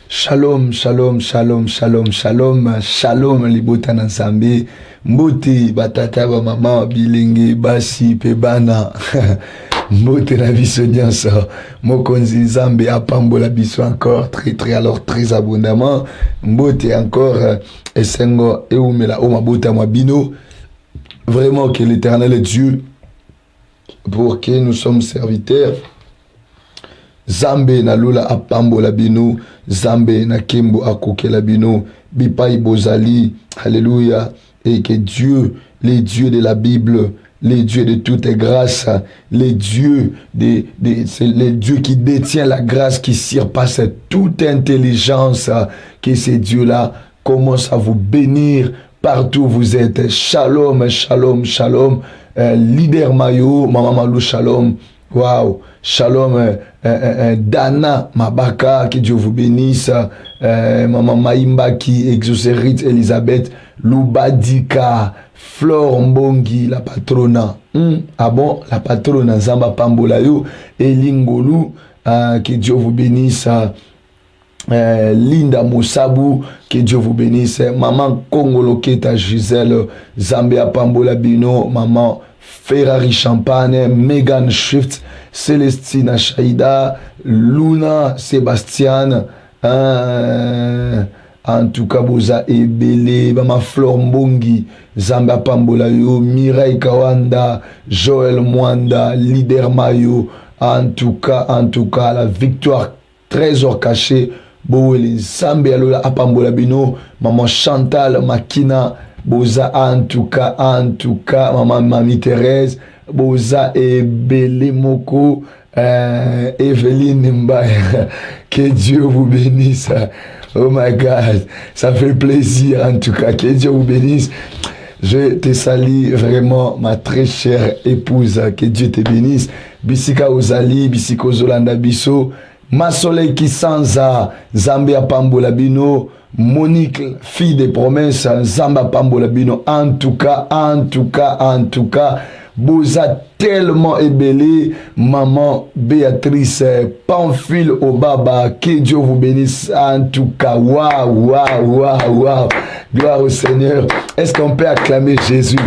Shalom, shalom, shalom, shalom, shalom, shalom, libota na Nzambe, mbote, batata, ba mama, bilingi, basi, pebana, mbote na biso nyonso, mokonzi Nzambe apambola biso encore, alors très abondamment, mbote encore, esengo, eumela, omabota mabino, vraiment que l'Éternel est Dieu, pour que nous sommes serviteurs. Zambe na lula apambola bino, Zambe na kimbo akokela bino, bipai bozali, alléluia, et que Dieu, les dieux de la Bible, les dieux de toute grâce, les dieux, c'est les dieux qui détiennent la grâce qui surpasse toute intelligence, que ces dieux-là commencent à vous bénir partout où vous êtes. Shalom, shalom, shalom, leader Mayo, Maman Malou, shalom. Waouh, shalom, Dana Mabaka, que Dieu vous bénisse, Maman Maïmba qui exaucérite Elisabeth, Loubadika, Flore Mbongi, la patrona. Ah bon, la patrona Zamba Pambolayo, Elingolu, que Dieu vous bénisse. Linda Mousabou, que Dieu vous bénisse. Maman Kongolo Keta Gisèle, Zambia Pambola Bino, Maman Ferrari Champagne, Megan Shift, Célestina Shaida, Luna Sébastien, en tout cas, Boza Ebele, Mama Flor Mbongi, Zamba Pambola Yo, Mireille Kawanda, Joël Mwanda, Leader Mayo, en tout cas, la victoire, trésor caché, Boeli Zambé Alola Apambola Bino, Maman Chantal Makina, Boza en tout cas, Maman Mamie Thérèse, Boza Ebele Moko, Evelyne Mbaye, que Dieu vous bénisse. Oh my God, ça fait plaisir en tout cas, que Dieu vous bénisse. Je te salue vraiment, ma très chère épouse, que Dieu te bénisse. Bisika Ozali, Bisiko Zolanda Biso, Ma Soleil qui sanza, Zambia Pambola Bino, Monique, fille des promesses, Zamba Pambola Bino, en tout cas, Boza tellement ébellé, maman Béatrice, Pamphile Obaba, que Dieu vous bénisse, en tout cas, waouh, gloire au Seigneur. Est-ce qu'on peut acclamer Jésus?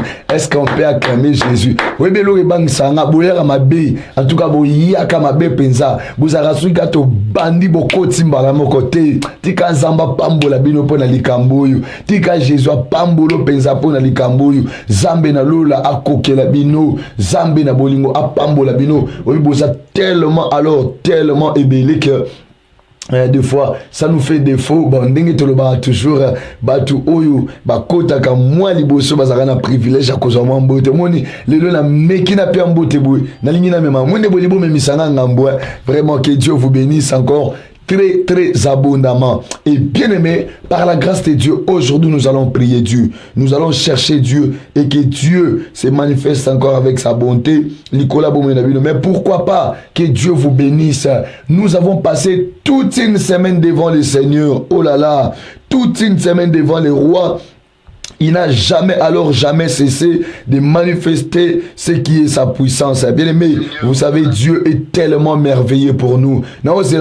Oui, mais l'eau bang sanga, boulera ma bé, en tout cas, boyaka ma bé penza, bozarasui kato bandi boko timbala mon côté, tika zamba pambola bino pona likamboyo, tika Jésus pambolo penza pona likamboyo, zambe na lola akokela bino, zambe na bolingo apambola bino, oui, boza tellement ébélé que des fois ça nous fait défaut. Bon, ndenge toloba toujours batu oyo bakota ka moi liboso bazaka na privilège akozwa mwa mbote moni lelo na meki na pia mbote boy na lingi na mema mwende bolibo memisanga ngambo. Vraiment que Dieu vous bénisse encore très abondamment. Et bien aimé, par la grâce de Dieu, aujourd'hui nous allons prier Dieu, nous allons chercher Dieu, et que Dieu se manifeste encore avec sa bonté. Mais pourquoi pas que Dieu vous bénisse. Nous avons passé toute une semaine devant le Seigneur, oh là là, toute une semaine devant le roi. Il n'a jamais cessé de manifester ce qui est sa puissance. Bien aimé, vous savez, Dieu est tellement merveilleux pour nous. Est-ce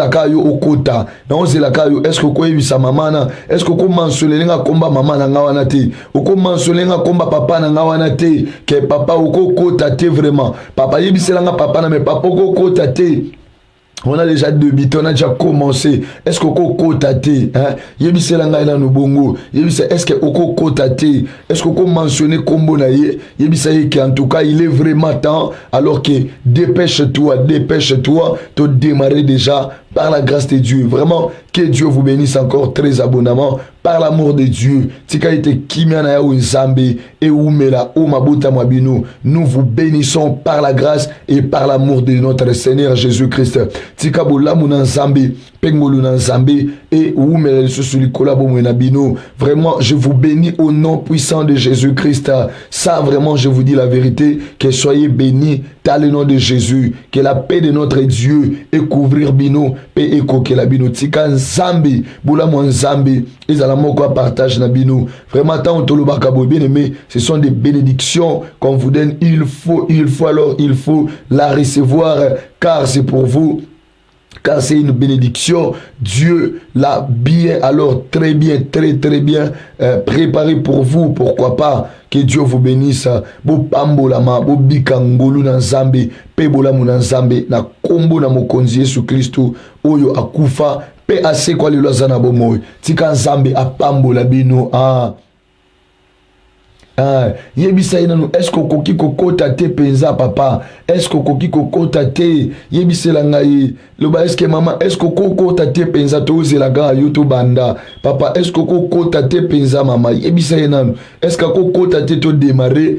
que vous avez sa maman? Est-ce que vous mentionné komba maman na ngawanate? Vous mentionné komba papa na ngawanate? Que papa ou kotate vraiment? Papa yibiselanga papa na me papa ou kotate? On a déjà débuté, on a déjà commencé. Est-ce que vous avez hein? Est-ce que vous avez est-ce que vous mentionné combo na ye? En tout cas, il est vraiment temps. Alors que dépêche-toi, te démarrer déjà par la grâce de Dieu. Vraiment, que Dieu vous bénisse encore très abondamment. Par l'amour de Dieu, nous vous bénissons par la grâce et par l'amour de notre Seigneur Jésus-Christ. Vraiment, je vous bénis au nom puissant de Jésus-Christ. Ça, vraiment, je vous dis la vérité, que soyez bénis dans le nom de Jésus, que la paix de notre Dieu et couvrir bino, paix et coquela bino, tika Zambi, boula mon Zambi, ils allaient m'en partage na bino. Vraiment, tant que le bien aimé, ce sont des bénédictions qu'on vous donne. Il faut la recevoir, car c'est pour vous. car c'est une bénédiction. Dieu l'a bien, alors très bien, très bien préparé pour vous. Pourquoi pas? Que Dieu vous bénisse. Bo pambolama, bo bikangolu na nzambe, pe bolamu na nzambe, na kombo na mokonzi Yesu Kristo, oyo akufa, pe ase kwa lelo zana bomoy. Tika nzambe apambola bino. Yebisa inanu, est-ce que koki kokota te penza papa? Est-ce que koki kokota te? Yebisa langai, loba est-ce que maman, est-ce que kokota te penza toze la ga YouTube banda? Papa, est-ce que kokota te penza maman? Yebisa inanu, est-ce que kokota te to démarrer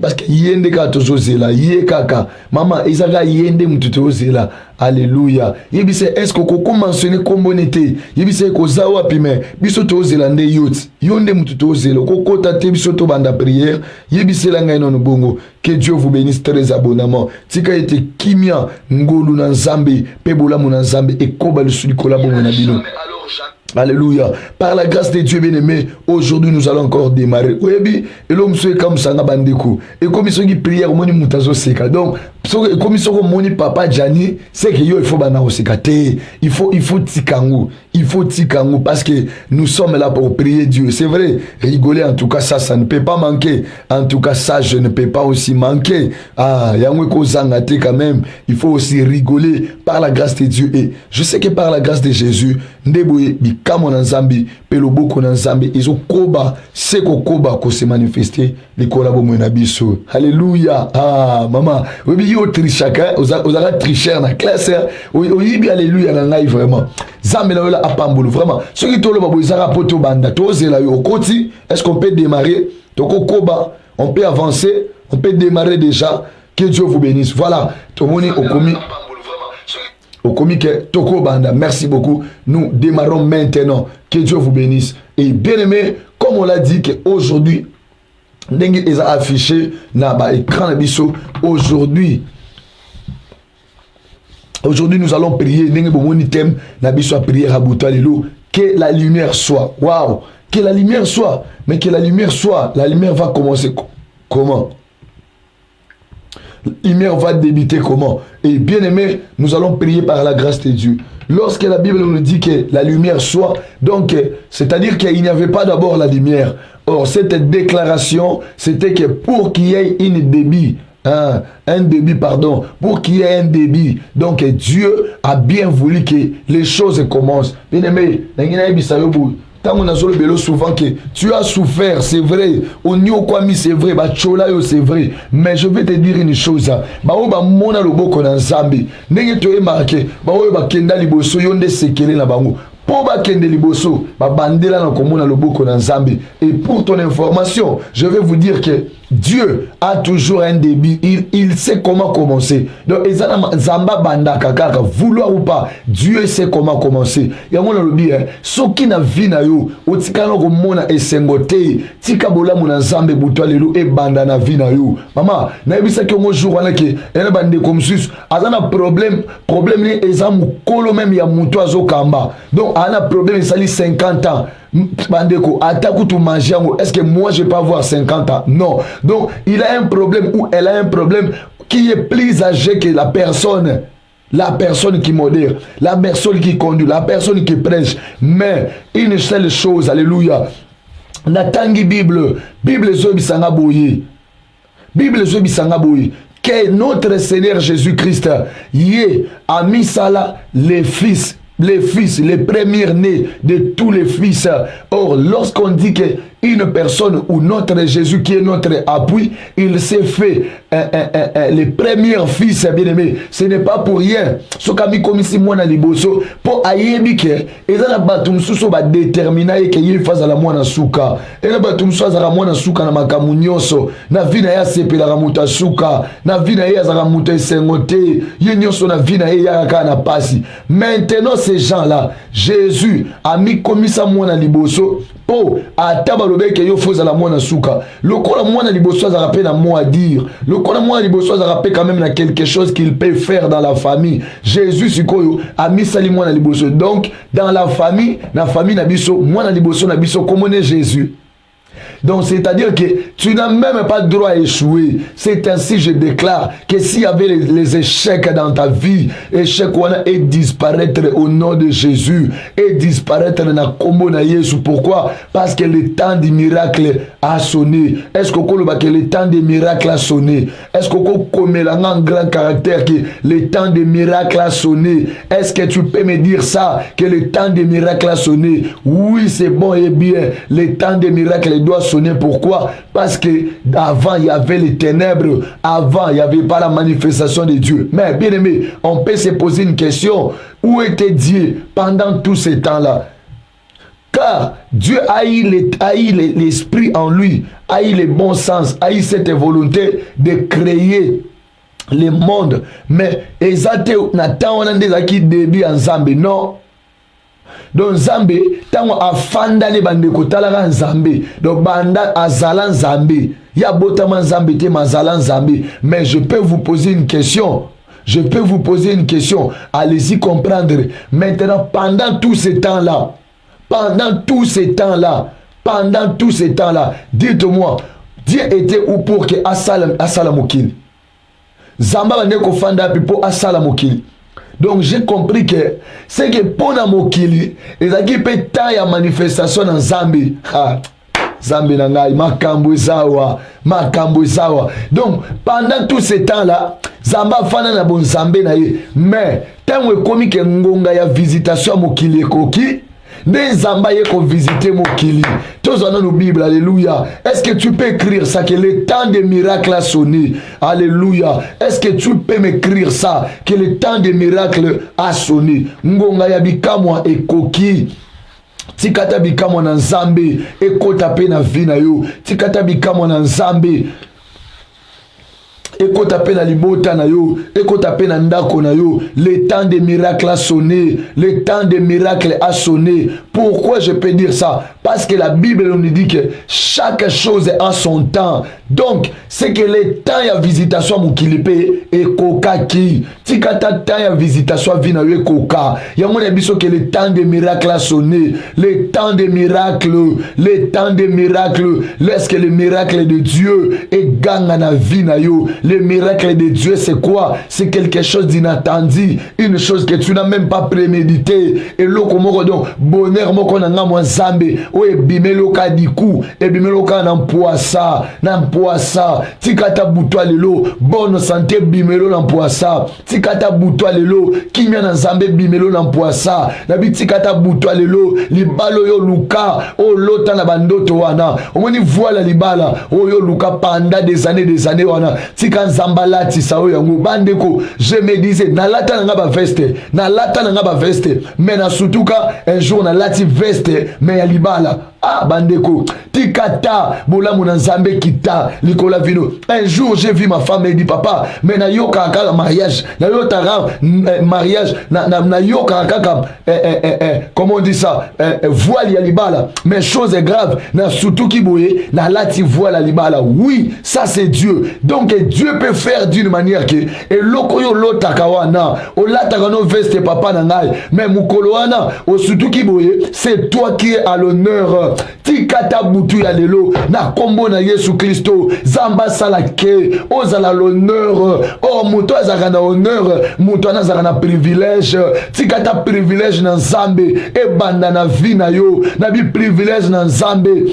parce que yende ka tozoze la, ye kaka. Maman, ezaka yende mutu toze la. Alléluia. Yebisa, est-ce que koko mentionné kombonete? Yebisa ko zawa pime, biso toze la nde yot. Yonde mutu toze la, kokota te biso to banda prière. Yebisa la ngai non bongo. Que Dieu vous bénisse très abondamment. Tika ete kimia ngolu na nzambe, pebola mu na nzambe e koba le suli kolabo na bino. Alléluia. Par la grâce de Dieu bien-aimé, aujourd'hui nous allons encore démarrer. Oui, et l'homme soit comme ça, et comme il qui prière, moni mutazo seka. Donc, comme il soit moni papa Jani, c'est que il faut bana osekate. Il faut tikangu. Il faut tikangu parce que nous sommes là pour prier Dieu. C'est vrai, rigoler en tout cas ça ne peut pas manquer. En tout cas ça je ne peux pas aussi manquer. Yangwe ko zangate quand même. Il faut aussi rigoler par la grâce de Dieu. Et je sais que par la grâce de Jésus, ndeboye kamo na nzambi peloboko na nzambi izo koba seko koba ko se manifester les kolabo mona biso. Alléluia. Maman, obi yo trichaka ozaka tricher na classe. Oyibi alléluia na ngai vraiment. Zambe na yola apambulu vraiment. Ce qui tolo babo izaka poto banda tozela yo okoti. Est-ce qu'on peut démarrer? Toko koba, on peut avancer, on peut démarrer déjà. Que Dieu vous bénisse. Voilà, tomoni okomi au comique Toko Banda. Merci beaucoup. Nous démarrons maintenant. Que Dieu vous bénisse. Et bien aimé, comme on l'a dit qu'aujourd'hui, Dengue est affiché dans l'écran biso. Aujourd'hui, nous allons prier. Dengue bomoni thème na biso a prier à Boutalelo. Que la lumière soit. Waouh! Que la lumière soit. Mais que la lumière soit. La lumière va commencer comment? La lumière va débuter comment? Et bien aimé, nous allons prier par la grâce de Dieu. Lorsque la Bible nous dit que la lumière soit, donc c'est-à-dire qu'il n'y avait pas d'abord la lumière. Or, cette déclaration, c'était que pour qu'il y ait pour qu'il y ait un débit, donc Dieu a bien voulu que les choses commencent. Bien aimé, souvent que tu as souffert, c'est vrai. C'est vrai. C'est vrai. Mais je vais te dire une chose. Et pour ton information, je vais vous dire que Dieu a toujours un début. Il sait comment commencer. Donc, vouloir ou pas, Dieu sait comment commencer. Il y a mon lobby, ce qui n'a vu na yo, otikano ko mona esengote, tika bola mona zambe butwalelo e banda na vi na yo. Maman, na ebisa ke mo jour wana ke ena bande comme sus, azana problème ni ezamu kolo même ya muto azokamba. Donc, ana problème sali 50 ans. Bandeko, est-ce que moi je peux avoir 50 ans? Non. Donc, il a un problème ou elle a un problème qui est plus âgé que la personne. La personne qui modère, la personne qui conduit, la personne qui prêche. Mais une seule chose, alléluia. Natangi Bible Zobisanga Boye. Bible Zobisanga Boye. Que notre Seigneur Jésus-Christ y a mis ça là, les fils, les premiers-nés de tous les fils. Or, lorsqu'on dit qu'une personne ou notre Jésus qui est notre appui, il s'est fait les premiers fils, bien-aimés. Ce n'est pas pour rien. Ce qui comme si moi, liboso pour ayébike, et ça n'a pas tout ce va déterminer que il fasse à la moine souka. Et n'a pas tout ce à la moine souka na makamunyoso. Na vina ya sepe la ramuta souka. Na vina ya za ramuta sengote. Yenyoso na vina ya kana pasi. Maintenant, ces gens-là, Jésus a mis comme ça moine liboso pour atabalobé que yo faut à la moine souka. Le kola moine liboso a rappelé na mot à dire. Le kola moine liboso a rappelé quand même na quelque chose qu'il peut faire dans la famille. Jésus sikoyo a mis ça li moine liboso. Donc dans la famille na biso moine liboso na biso comme on est Jésus. Donc c'est-à-dire que tu n'as même pas le droit à échouer. C'est ainsi je déclare que s'il y avait les échecs dans ta vie, échecs et disparaître au nom de Jésus, et disparaître dans la combo na Jésus. Pourquoi? Parce que le temps du miracle a sonné. Est-ce que le temps des miracles a sonné? Est-ce que un grand caractère que le temps des miracles a sonné? Est-ce que tu peux me dire ça, que le temps des miracles a sonné? Oui, c'est bon et bien. Le temps des miracles doit sonner. Pourquoi? Parce que avant il y avait les ténèbres, avant il n'y avait pas la manifestation de Dieu. Mais bien aimé, on peut se poser une question. Où était Dieu pendant tous ces temps-là? Car Dieu a eu l'esprit en lui, a eu le bon sens, a eu cette volonté de créer le monde. Mais ezate natan wana nde zaki début en Nzambe, non. Donc Nzambe tango afanda ne bande kotalaka Nzambe, donc banda azala Nzambe, ya botama Nzambe te mazala Nzambe. Mais je peux vous poser une question. Je peux vous poser une question. Allez-y comprendre. Maintenant, pendant tout ce temps-là, dites-moi, Dieu était où pour que Asalamokil? Zamba bandeko fanda pipo Asalamokil. Donc j'ai compris que c'est que pour la mokili, et ça qui peut tailler manifestation dans Zambie. Zambi nangai makambo zawa. Donc pendant tout ce temps là, Zamba fana na bon Zambé na ye. Mais tant que komi ke ngonga ya visitation mokili koki, ne Zamba ye ko visiter mokili. Tous en nos Bible, alléluia. Est-ce que tu peux écrire ça que le temps des miracles a sonné? Alléluia. Est-ce que tu peux m'écrire ça que le temps des miracles a sonné? Ngonga ya bikamwa e koki. Tikata bikamo na Nzambe ekota pe na vie na yo. Tikata bikamo na Nzambe ekota pe na libota na yo, ekota pe na ndako na yo. Le temps des miracles a sonné. Le temps des miracles a sonné. Pourquoi je peux dire ça? Parce que la Bible nous dit que chaque chose a son temps. Donc, c'est que le temps ya visitation mukilipe et koka ki. Tikata temps ya visitation vina yo koka. Ya mon biso que le temps des miracles a sonné. Le temps des miracles, le temps des miracles. Laisse que le miracle de Dieu est ganga na vina yo. Le miracle de Dieu, c'est quoi? C'est quelque chose d'inattendu, une chose que tu n'as même pas prémédité. Et là, comme donc bonheur, moi qu'on a un Nzambe, ou et bimelo ka diku, et bimelo ka n'empoissa, tikata boutoa lelo, bonne santé bimelo n'empoissa, tikata boutoa lelo, kimia Nzambe bimelo n'empoissa, nabi tikata boutoa lelo, libalo yo luka, o lota na bandoto wana, au moins voilà libala, o yo luka pendant des années wana, tika Nzambalati sao yango bandeko. Je me disais nalata nanga ba veste, mais na sutuka un jour nalati veste mais ya libala. Ah bandeko, tikata bola mona Nzambe kita likola vino. Un jour j'ai vu ma femme et dit papa, mais na yoka kaka mariage, na yoka mariage, na yoka kaka comment on dit ça, voile ya libala. Mais chose est grave, na sutuki boye na lati voile ya libala. Oui, ça c'est Dieu. Donc Dieu peut faire d'une manière que et lokoyo lotakawana o latakano veste papa nangai, mais mukoloana o sutuki boye, c'est toi qui es à l'honneur. Tikata butu ya lelo na kombo na Yesu Kristo Zamba salake ozala l'honneur. Oh muto azaka na honneur, muto azaka na privilège. Tikata privilège na Nzambe e banda na vie na yo, na bi privilège na Nzambe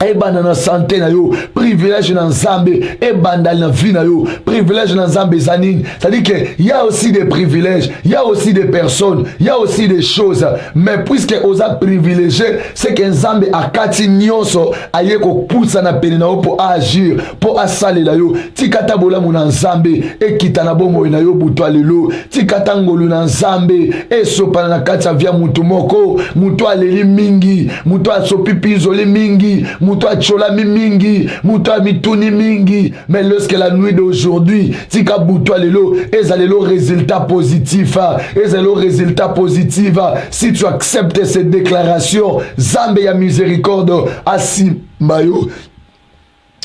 e banda na santé na yo, privilège na Nzambe e banda na vie na yo, privilège na Nzambe zanine. C'est-à-dire que il y a aussi des privilèges, il y a aussi des personnes, il y a aussi des choses, mais puisque oza privilégié, c'est que Nzambe akati nyonso aye ko poussa na pene na yo pour agir, pour asale la yo. Tikata bola mona Nzambe e kitana bongo na yo butwa lelo, tikata ngolu na Nzambe e sopa na kati ya via mutu moko, mutu aleli mingi, mutu asopi pizoli mingi, mutu acholami mingi, mutu mituni mingi. Mais lorsque la nuit d'aujourd'hui, tika butwa lelo, ezalelo résultat positif, ezalelo résultat positif. Si tu acceptes cette déclaration, Zambe ya miséricorde asi mayo.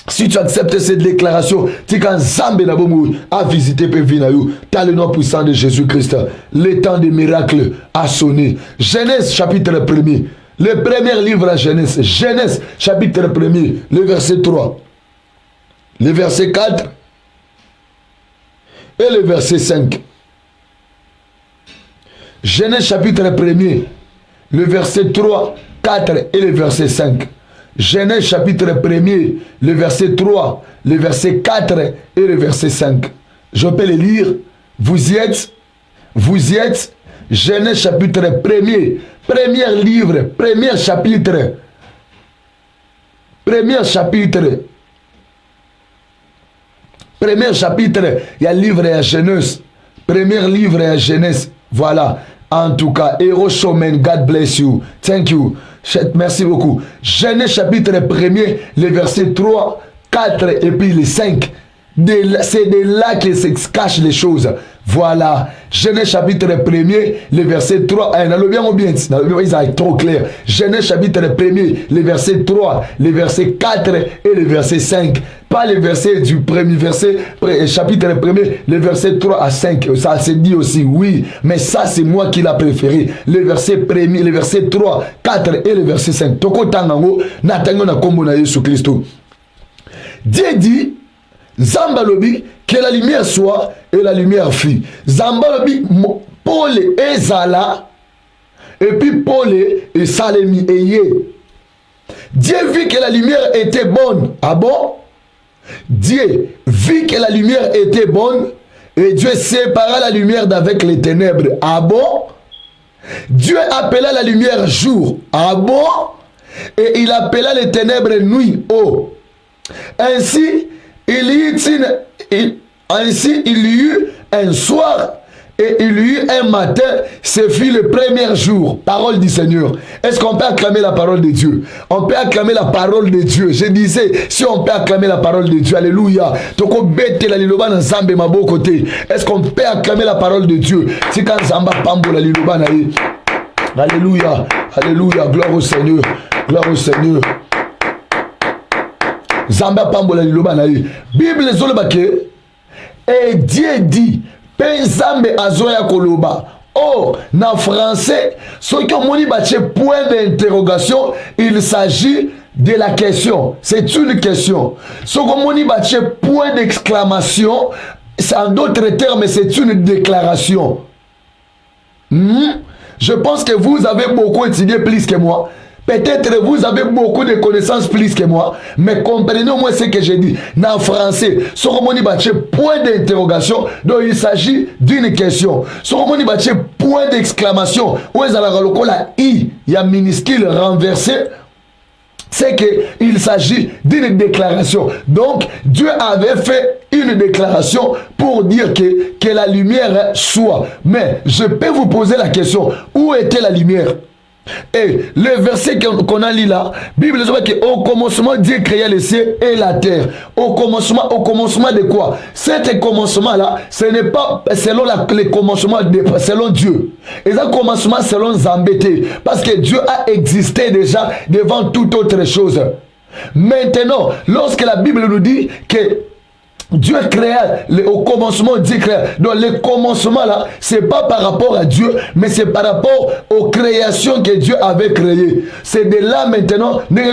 Si tu acceptes cette déclaration, tu quand Zambé na bomu a visité Pevinayu, t'as le nom puissant de Jésus-Christ. Le temps des miracles a sonné. Genèse chapitre 1er. Le premier livre à Genèse, Genèse chapitre 1er, le verset 3, le verset 4 et le verset 5. Genèse chapitre 1er, le verset 3, 4 et le verset 5. Genèse chapitre 1er, le verset 3, le verset 4 et le verset 5. Je peux le lire. Vous y êtes. Genèse chapitre 1er, premier livre, premier chapitre. Premier chapitre, il y a livre et Genèse. Premier livre et Genèse. Voilà. En tout cas, Hero Showman, God bless you. Thank you. Merci beaucoup. Genèse chapitre 1er, le verset 3, 4 et puis le 5. C'est de là que se cachent les choses. Voilà. Genèse chapitre 1er, le verset 3. Ils sont trop clairs. Genèse chapitre 1er, le verset 3, le verset 4 et le verset 5. Pas le verset du premier verset, chapitre 1er, le verset 3 à 5. Ça se dit aussi, oui. Mais ça, c'est moi qui l'a préféré. Le verset 1er, le verset 3, 4 et le verset 5. Toko tangango, natango na kombo na Yesu Christo. Dieu dit, Zambalobi, que la lumière soit et la lumière fut. Zambalobi, Paul et Zala, et puis Paul et Salemi et Yé. Dieu vit que la lumière était bonne. Ah bon? Dieu vit que la lumière était bonne et Dieu sépara la lumière d'avec les ténèbres. Ah bon? Dieu appela la lumière jour. Ah bon? Et il appela les ténèbres nuit. Oh. Ainsi, il y eut un soir et il y eut un matin, ce fut le premier jour. Parole du Seigneur. Est-ce qu'on peut acclamer la parole de Dieu? On peut acclamer la parole de Dieu. Je disais, si on peut acclamer la parole de Dieu, alléluia. Est-ce qu'on peut acclamer la parole de Dieu? Alléluia, alléluia, gloire au Seigneur, gloire au Seigneur. Zamba pambola liloba na ye. Bible zolobake et Dieu dit Penzambe azoya koloba. Oh, na français, ce qu'on moni bache point d'interrogation, il s'agit de la question. C'est une question. Ce qu'on moni bache point d'exclamation, en d'autres termes, c'est une déclaration. Je pense que vous avez beaucoup étudié plus que moi. Peut-être vous avez beaucoup de connaissances plus que moi, mais comprenez au moins ce que j'ai dit. En français, Soromoni Bache, point d'interrogation, donc il s'agit d'une question. Soromoni Bache, point d'exclamation, où est-ce la I, il y a minuscule renversé, c'est qu'il s'agit d'une déclaration. Donc, Dieu avait fait une déclaration pour dire que la lumière soit. Mais je peux vous poser la question, où était la lumière? Et le verset qu'on a lu là, Bible dit qu'au commencement Dieu créa les cieux et la terre. Au commencement de quoi? Cet commencement là, ce n'est pas selon le commencement selon Dieu. Et ça commencement selon Zambété. Parce que Dieu a existé déjà devant toute autre chose. Maintenant, lorsque la Bible nous dit que Dieu créa, au commencement Dieu créa. Donc le commencement là, c'est pas par rapport à Dieu, mais c'est par rapport aux créations que Dieu avait créées. C'est de là maintenant, donc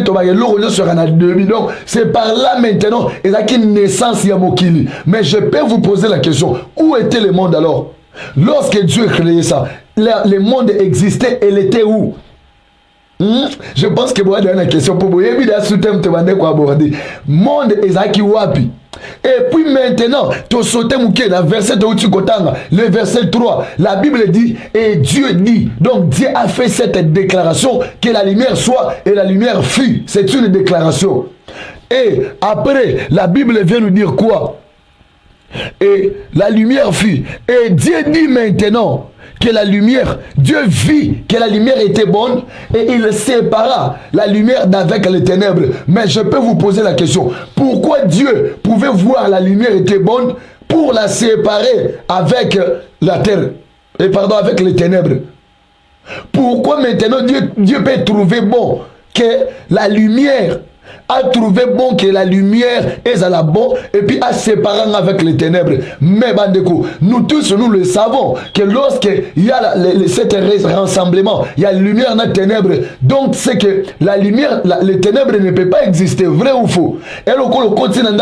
c'est par là maintenant, il y a une naissance Yamokili. Mais je peux vous poser la question, où était le monde alors? Lorsque Dieu créait ça, le monde existait, elle était où? Je pense que vous avez une question pour vous. Monde est wapi. Et puis maintenant, le verset 3, la Bible dit, et Dieu dit, donc Dieu a fait cette déclaration, que la lumière soit, et la lumière fut. C'est une déclaration. Et après, la Bible vient nous dire quoi? Et la lumière fut. Et Dieu dit maintenant que la lumière, Dieu vit que la lumière était bonne et il sépara la lumière d'avec les ténèbres. Mais je peux vous poser la question, pourquoi Dieu pouvait voir la lumière était bonne pour la séparer avec la terre, et pardon, avec les ténèbres? Pourquoi maintenant Dieu peut trouver bon que la lumière a trouvé bon que la lumière est à la bon et puis a séparé avec les ténèbres. Mais bandeko, nous tous nous le savons que lorsqu'il y a cet rassemblement, il y a lumière dans les ténèbres. Donc c'est que la lumière, les ténèbres ne peut pas exister, vrai ou faux. Et le continent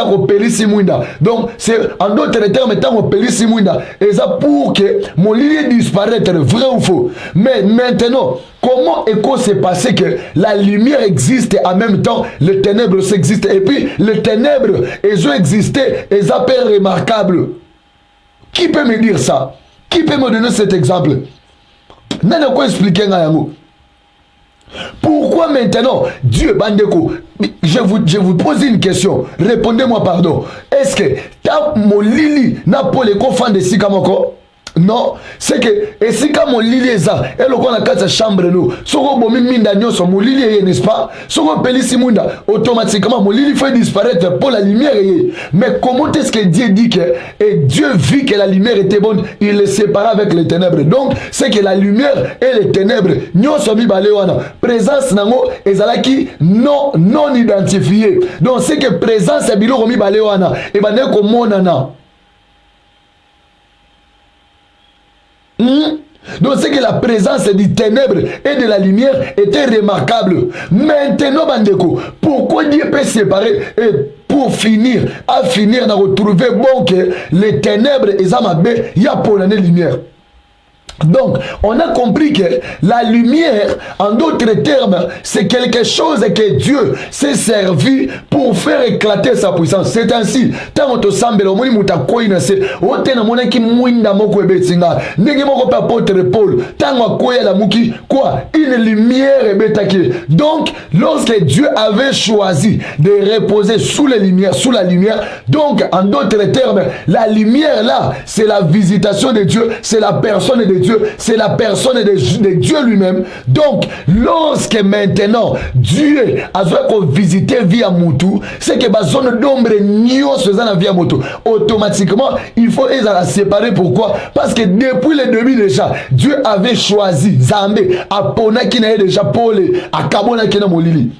donc c'est en d'autres termes étant au Pélissimouinda et ça pour que mon lit disparaisse, vrai ou faux. Mais maintenant, comment est-ce s'est passé que la lumière existe et en même temps les ténèbres existent et puis les ténèbres elles ont existé et ça peut être remarquable. Qui peut me dire ça? Qui peut me donner cet exemple? N'a quoi expliquer Ngayango. Pourquoi maintenant Dieu bandeko, je vous pose une question, répondez-moi pardon. Est-ce que ta molili n'a pas les confins de Sikamoko? Non, c'est que et si comme mon lili est ça et le qu'on a quatre chambres nous soko bomi minda nyoso mon lili n'est-ce pas soko Pélissimouinda automatiquement mon lili fait disparaître pour la lumière mais comment est-ce que Dieu dit que et Dieu vit que la lumière était bonne il les sépara avec les ténèbres donc c'est que la lumière et les ténèbres nyoso mi balewana présence nango ezalaki non identifié donc c'est que présence et biloko mi balewana et bane ko monana. Donc c'est que la présence du ténèbre et de la lumière était remarquable. Maintenant, bandeko, pourquoi Dieu peut séparer et pour finir, à finir, de retrouver bon que les ténèbres et Zamabé, il y a pour l'année lumière. Donc, on a compris que la lumière, en d'autres termes, c'est quelque chose que Dieu s'est servi pour faire éclater sa puissance. C'est ainsi. Tant que semble au moins mutakoina se, otena mona ki mwinda moko ebetinga, nenge moko pa apôtre Paul, tant que la muki quoi, une lumière ebetaki. Donc, lorsque Dieu avait choisi de reposer sous la lumière, donc en d'autres termes, la lumière là, c'est la visitation de Dieu, c'est la personne de Dieu. C'est la personne de Dieu lui-même. Donc, lorsque maintenant Dieu a visité via Moutou, c'est que la zone d'ombre n'y se dans via Moutou. Automatiquement, il faut les séparer. Pourquoi? Parce que depuis le début déjà, Dieu avait choisi Zambé, Apona qui n'a déjà Paul, à Kabona qui n'a molili.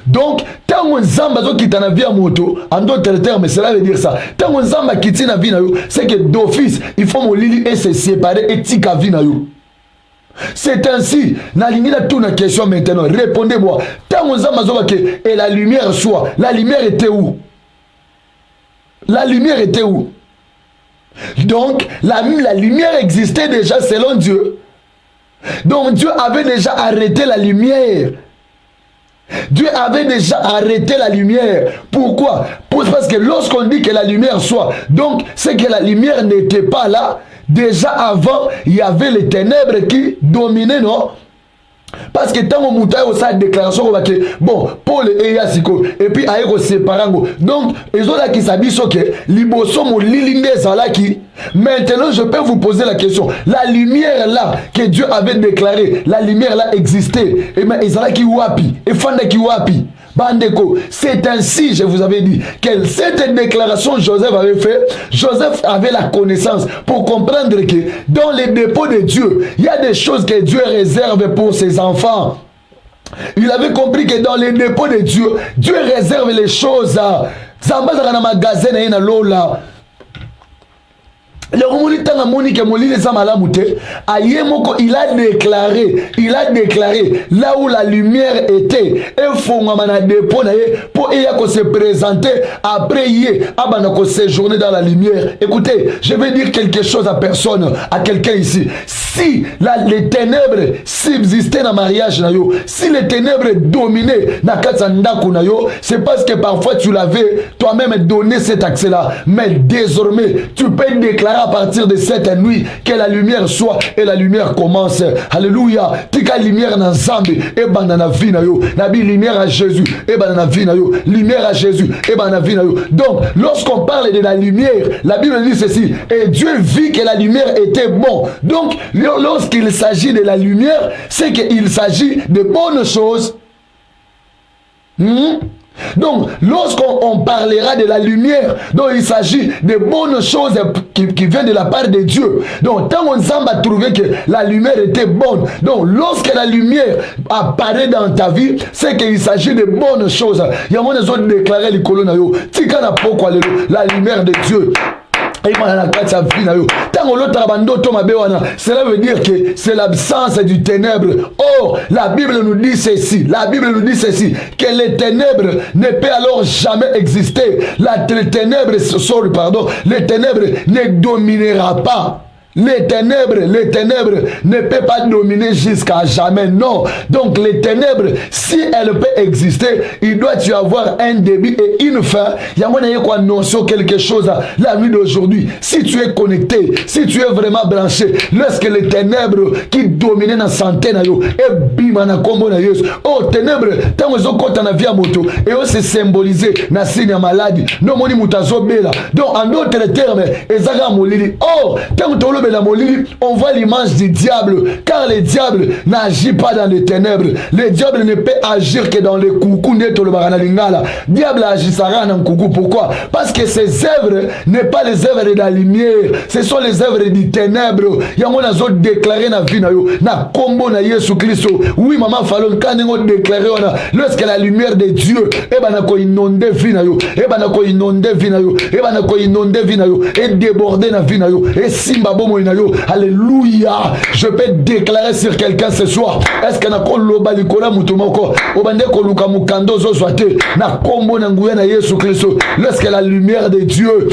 Donc, tant que Zamba qui t'a via moto, en d'autres termes, cela veut dire ça. Tant que Zamba qui t'a via c'est que d'office, il faut molili et se séparer et tika via. C'est ainsi. Nalimina toute une question maintenant. Répondez-moi. Tant que Zamba et la lumière soit, la lumière était où? La lumière était où? Donc, la lumière existait déjà selon Dieu. Donc, Dieu avait déjà arrêté la lumière. Dieu avait déjà arrêté la lumière. Pourquoi? Parce que lorsqu'on dit que la lumière soit, donc c'est que la lumière n'était pas là. Déjà avant, il y avait les ténèbres qui dominaient, non? Parce que tant que Moutaï a une déclaration, bon, Paul et Yassiko, et puis Aïko séparango. Donc, ils ont là qui s'habillent que Liboso mon lilinde Zalaki. Maintenant, je peux vous poser la question. La lumière là que Dieu avait déclarée, la lumière là existait. Et mais Zalaki wapi, et Fandaki wapi. Bandeko, c'est ainsi, je vous avais dit, que cette déclaration Joseph avait fait, Joseph avait la connaissance pour comprendre que dans les dépôts de Dieu, il y a des choses que Dieu réserve pour ses enfants. Il avait compris que dans les dépôts de Dieu, Dieu réserve les choses à Zambazara na magasin na lola. Il a déclaré là où la lumière était et pour se présenter après séjourner dans la lumière. Écoutez, je vais dire quelque chose à personne, à quelqu'un ici. Si les ténèbres subsistaient dans le mariage, si les ténèbres dominaient dans le c'est parce que parfois tu l'avais toi-même donné cet accès-là. Mais désormais, tu peux déclarer à partir de cette nuit que la lumière soit et la lumière commence. Alléluia. Tika lumière dans Zambi et banana vina yo. Nabi lumière à Jésus et banana vina yo. Lumière à Jésus et banana vina yo. Donc, lorsqu'on parle de la lumière, la Bible dit ceci. Et Dieu vit que la lumière était bon. Donc, lorsqu'il s'agit de la lumière, c'est qu'il s'agit de bonnes choses. Donc, lorsqu'on parlera de la lumière, donc il s'agit de bonnes choses qui viennent de la part de Dieu. Donc, tant on semble trouver que la lumière était bonne, donc lorsque la lumière apparaît dans ta vie, c'est qu'il s'agit de bonnes choses. Il y a des autres déclaré les colonnes, la lumière de Dieu. Cela veut dire que c'est l'absence du ténèbre. Or, la Bible nous dit ceci. La Bible nous dit ceci. Que les ténèbres ne peuvent alors jamais exister. Les ténèbres ne dominera pas. Les ténèbres ne peuvent pas dominer jusqu'à jamais, non. Donc les ténèbres, si elles peuvent exister, il doit y avoir un début et une fin. Il y a quoi notion quelque chose la nuit d'aujourd'hui. Si tu es connecté, si tu es vraiment branché, lorsque les ténèbres qui dominaient la santé, et bimana combo na yesu. Oh ténèbres, tant que tu as vie à moto, et on se symbolisé na signe à maladie. Non moni mutazo bela. Donc en d'autres termes, ezaka molili. Or, tant que on voit l'image du diable, car le diable n'agit pas dans les ténèbres. Le diable ne peut agir que dans les coucou. Diable agissera dans coucou. Pourquoi? Parce que ses œuvres n'est pas les œuvres de la lumière, ce sont les œuvres du ténèbre. Il y a un autre déclaré dans la vie na combo na Yesu Christ. Oui, maman Fallon, quand on déclaré lorsque la lumière de Dieu est inondée vie na yo, et inondée vie na yo, et inondée vie na yo, et déborder na vie na yo, et simba bomo. Alléluia. Je peux déclarer sur quelqu'un ce soir. Est-ce que na koloba likola mutumoko obande koluka mukando zo zwate na kombo na nguya na Yesu Kristo. Lorsque la lumière de Dieu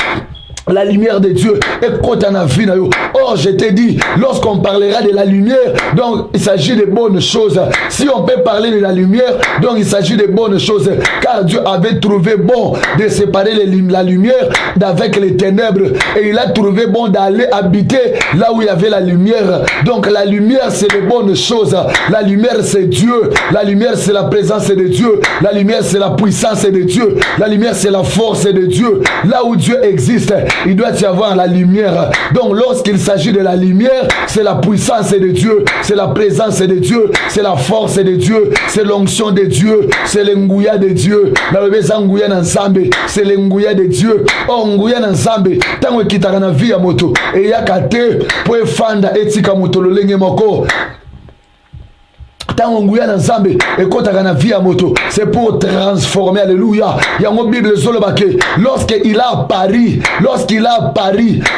est côté en vie. Or, je t'ai dit, lorsqu'on parlera de la lumière, donc il s'agit de bonnes choses. Si on peut parler de la lumière, donc il s'agit de bonnes choses. Car Dieu avait trouvé bon de séparer la lumière d'avec les ténèbres. Et il a trouvé bon d'aller habiter là où il y avait la lumière. Donc la lumière, c'est de bonnes choses. La lumière, c'est Dieu. La lumière, c'est la présence de Dieu. La lumière, c'est la puissance de Dieu. La lumière, c'est la force de Dieu. Là où Dieu existe, il doit y avoir la lumière. Donc lorsqu'il s'agit de la lumière, c'est la puissance de Dieu, c'est la présence de Dieu, c'est la force de Dieu, c'est l'onction de Dieu, c'est l'engouya de Dieu. C'est l'engouya de Dieu. Oh, ngouya n'ensemble. Tant que kitaka na vie ya moto et yakate pour fanda etika moto lolenge moko. Tant nguya na nzambe ekotaka na vie ya moto, c'est pour transformer. Alléluia. Il y a une Bible zolobake lorsqu'il a apparu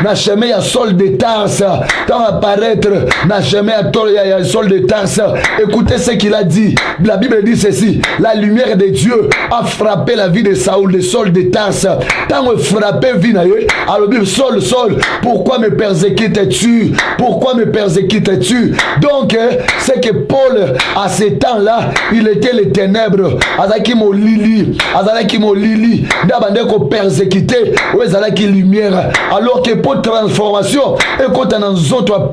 na chemin ya Saul de Tarse, tant apparaître na chemin ya Saul de Tarse, écoutez ce qu'il a dit. La Bible dit ceci: la lumière de Dieu a frappé la vie de Saul de Tarse. Tant frappé vie na ye, alors Bible Saul, pourquoi me persécutes-tu? Pourquoi me persécutes-tu? Donc c'est que Paul, à ce temps-là, il était les ténèbres. Azaki mo lili, d'abandon persécuté, ou azaki lumière. Alors que pour transformation, et quand on a autres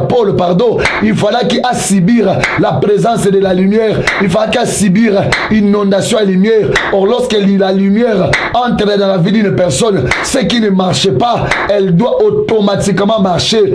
Paul, pardon, il fallait qu'il a subir la présence de la lumière. Il fallait qu'il a subir inondation et lumière. Or, lorsque la lumière entre dans la vie d'une personne, ce qui ne marche pas, elle doit automatiquement marcher.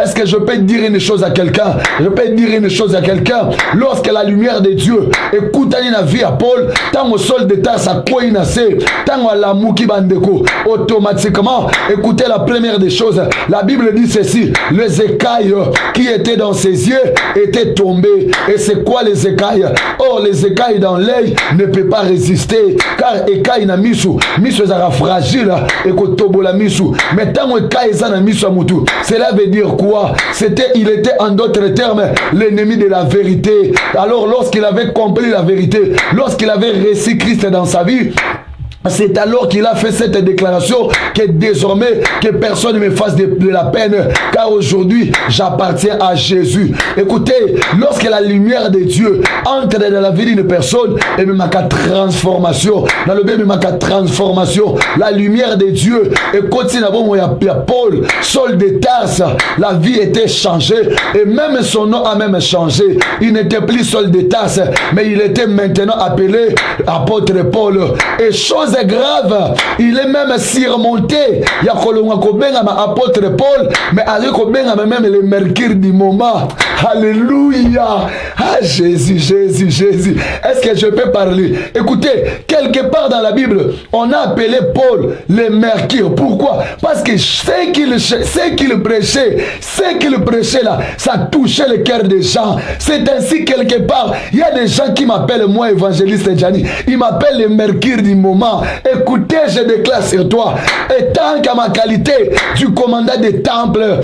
Est-ce que je peux dire une chose à quelqu'un? Je peux dire une chose à quelqu'un. Lorsque la lumière de Dieu écoute la vie à Paul, tant au sol de terre, ça quoi inacé, tant à la mouki bandeko, automatiquement, écoutez la première des choses. La Bible dit ceci: les écailles qui étaient dans ses yeux étaient tombées. Et c'est quoi les écailles? Or, les écailles dans l'œil ne peuvent pas résister. Car écailles na misu est fragile et kotobola misu. Mais tant écailles na misu amutu, cela veut dire quoi? Il était en d'autres termes l'ennemi de la vérité. Alors lorsqu'il avait compris la vérité, lorsqu'il avait reçu Christ dans sa vie, c'est alors qu'il a fait cette déclaration que désormais que personne ne me fasse de la peine, car aujourd'hui j'appartiens à Jésus. Écoutez, lorsque la lumière de Dieu entre dans la vie d'une personne, et même ma transformation, dans le bien ma transformation, la lumière de Dieu, et continue à Paul, Saul de Tarse, la vie était changée, et même son nom a même changé. Il n'était plus Saul de Tarse, mais il était maintenant appelé apôtre Paul. Et chose grave, il est même surmonté. Il y a apôtre Paul, mais avec même le mercure du moment. Alléluia, Ah, Jésus, Jésus, Jésus. Est-ce que je peux parler? Écoutez, quelque part dans la Bible, on a appelé Paul le Mercure. Pourquoi? Parce que ce qu'il prêchait là, ça touchait le cœur des gens. C'est ainsi quelque part, il y a des gens qui m'appellent moi, évangéliste Gianni. Ils m'appellent le Mercure du moment. Écoutez, je déclare sur toi, étant qu'à ma qualité du commandant des temples,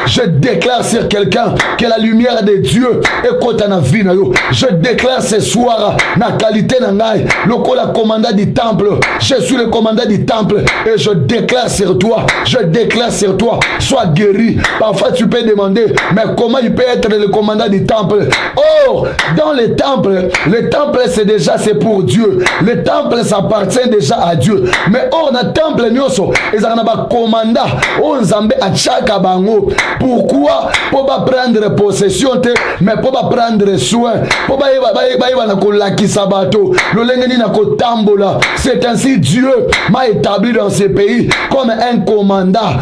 je déclare sur quelqu'un que la lumière de Dieu écoute en vie. Je déclare ce soir, na qualité nangai, le commandant du temple, je suis le commandant du temple et je déclare sur toi, sois guéri. Parfois tu peux demander, mais comment il peut être le commandant du temple? Or, dans le temple c'est pour Dieu. Le temple s'appartient déjà à Dieu. Mais or, dans le temple, ils ont un commandant, on zambé à chaque bango. Pourquoi? Pour pas prendre possession, mais pour pas prendre soin. Pour pas c'est ainsi Dieu m'a établi dans ce pays comme un commandant.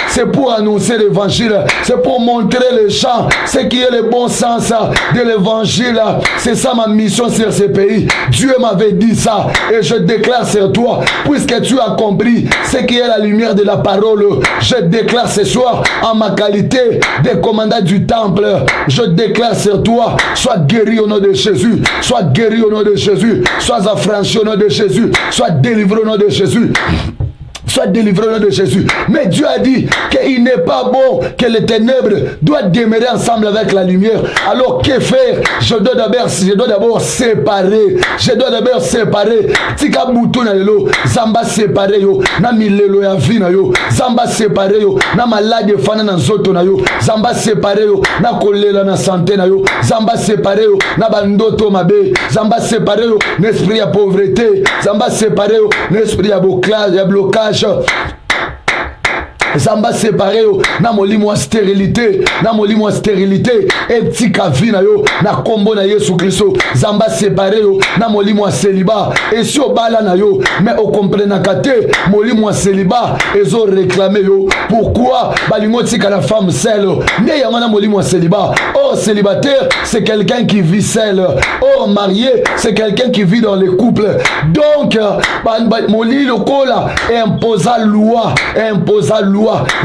C'est pour annoncer l'évangile. C'est pour montrer les gens ce qui est le bon sens de l'évangile. C'est ça ma mission sur ce pays. Dieu m'avait dit ça et je déclare sur toi, puisque tu as compris ce qui est la lumière de la parole, je déclare ce soir en ma qualité de commandant du temple, je déclare sur toi, sois guéri au nom de Jésus, sois guéri au nom de Jésus, sois affranchi au nom de Jésus, sois délivré au nom de Jésus. Sois délivré au nom de Jésus. Mais Dieu a dit qu'il n'est pas bon que les ténèbres doivent demeurer ensemble avec la lumière. Alors que faire? Je dois d'abord séparer. Tika butu na lelo, zamba séparer yo. Na milelo ya vie na yo. Zamba séparer yo. Na malade fana na nzoto na yo. Zamba séparer yo. Na kolela na santé na yo. Zamba séparer yo. Na bandoto mabe. Zamba séparer yo. N'esprit ya pauvreté. Zamba séparer yo. N'esprit ya blocage. Zamba séparé yo na molimo stérilité et tika vie na yo na kombo na Yesu Kristo. Zamba séparé yo na molimo célibat et si o bala na yo mais o comprena kate molimo célibat ezo réclamer yo. Pourquoi balingo tika la femme seule ne yanga na molimo célibat? Or célibataire c'est quelqu'un qui vit seul. Or marié c'est quelqu'un qui vit dans les couples. Donc moli lokola imposa loi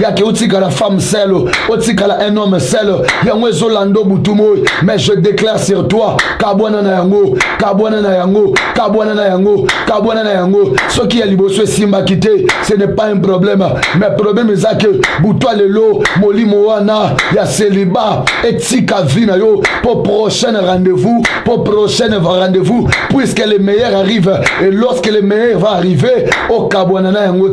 ya ke otika la femme seule, otika la un homme seul, yango ezolando butumo. Mais je déclare sur toi, kabwana na yango, ce qui est liboso simba kité, ce n'est pas un problème. Mais problème est que butwa lelo molimo wana ya célibat etika vina yo pour prochain rendez-vous, puisque le meilleur arrive et lorsque le meilleur va arriver, o kabwana na yango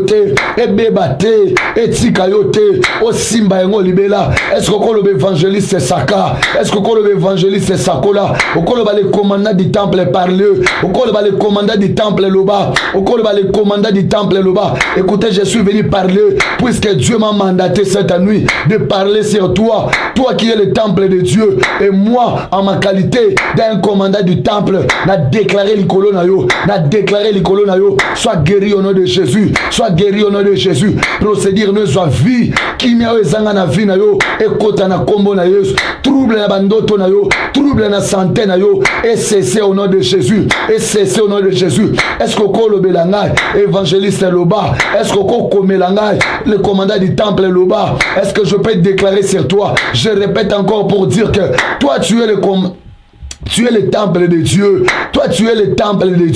te ebebate etika yote o simba yango libela. Est-ce que le évangéliste Saka, est-ce que le évangéliste Sakola, au le commandant du temple parle, au le commandant du temple loba, au le commandant du temple loba. Écoutez, je suis venu parler puisque Dieu m'a mandaté cette nuit de parler sur toi, toi qui es le temple de Dieu, et moi en ma qualité d'un commandant du temple, n'a déclaré l'icolo na yo, sois guéri au nom de Jésus, sois guéri au nom de Jésus. Procédure ne soit vie qui m'a ezanga na vie na yo ekota na kombo na Yesu. Trouble na bandoto na yo, trouble na santé na yo et cessez au nom de Jésus. Est-ce que kolo belangai évangéliste loba? Est-ce que koko melangai le commandant du temple loba? Est-ce que je peux déclarer sur toi? Je répète encore pour dire que toi tu es le temple de Dieu. Toi, tu es le temple de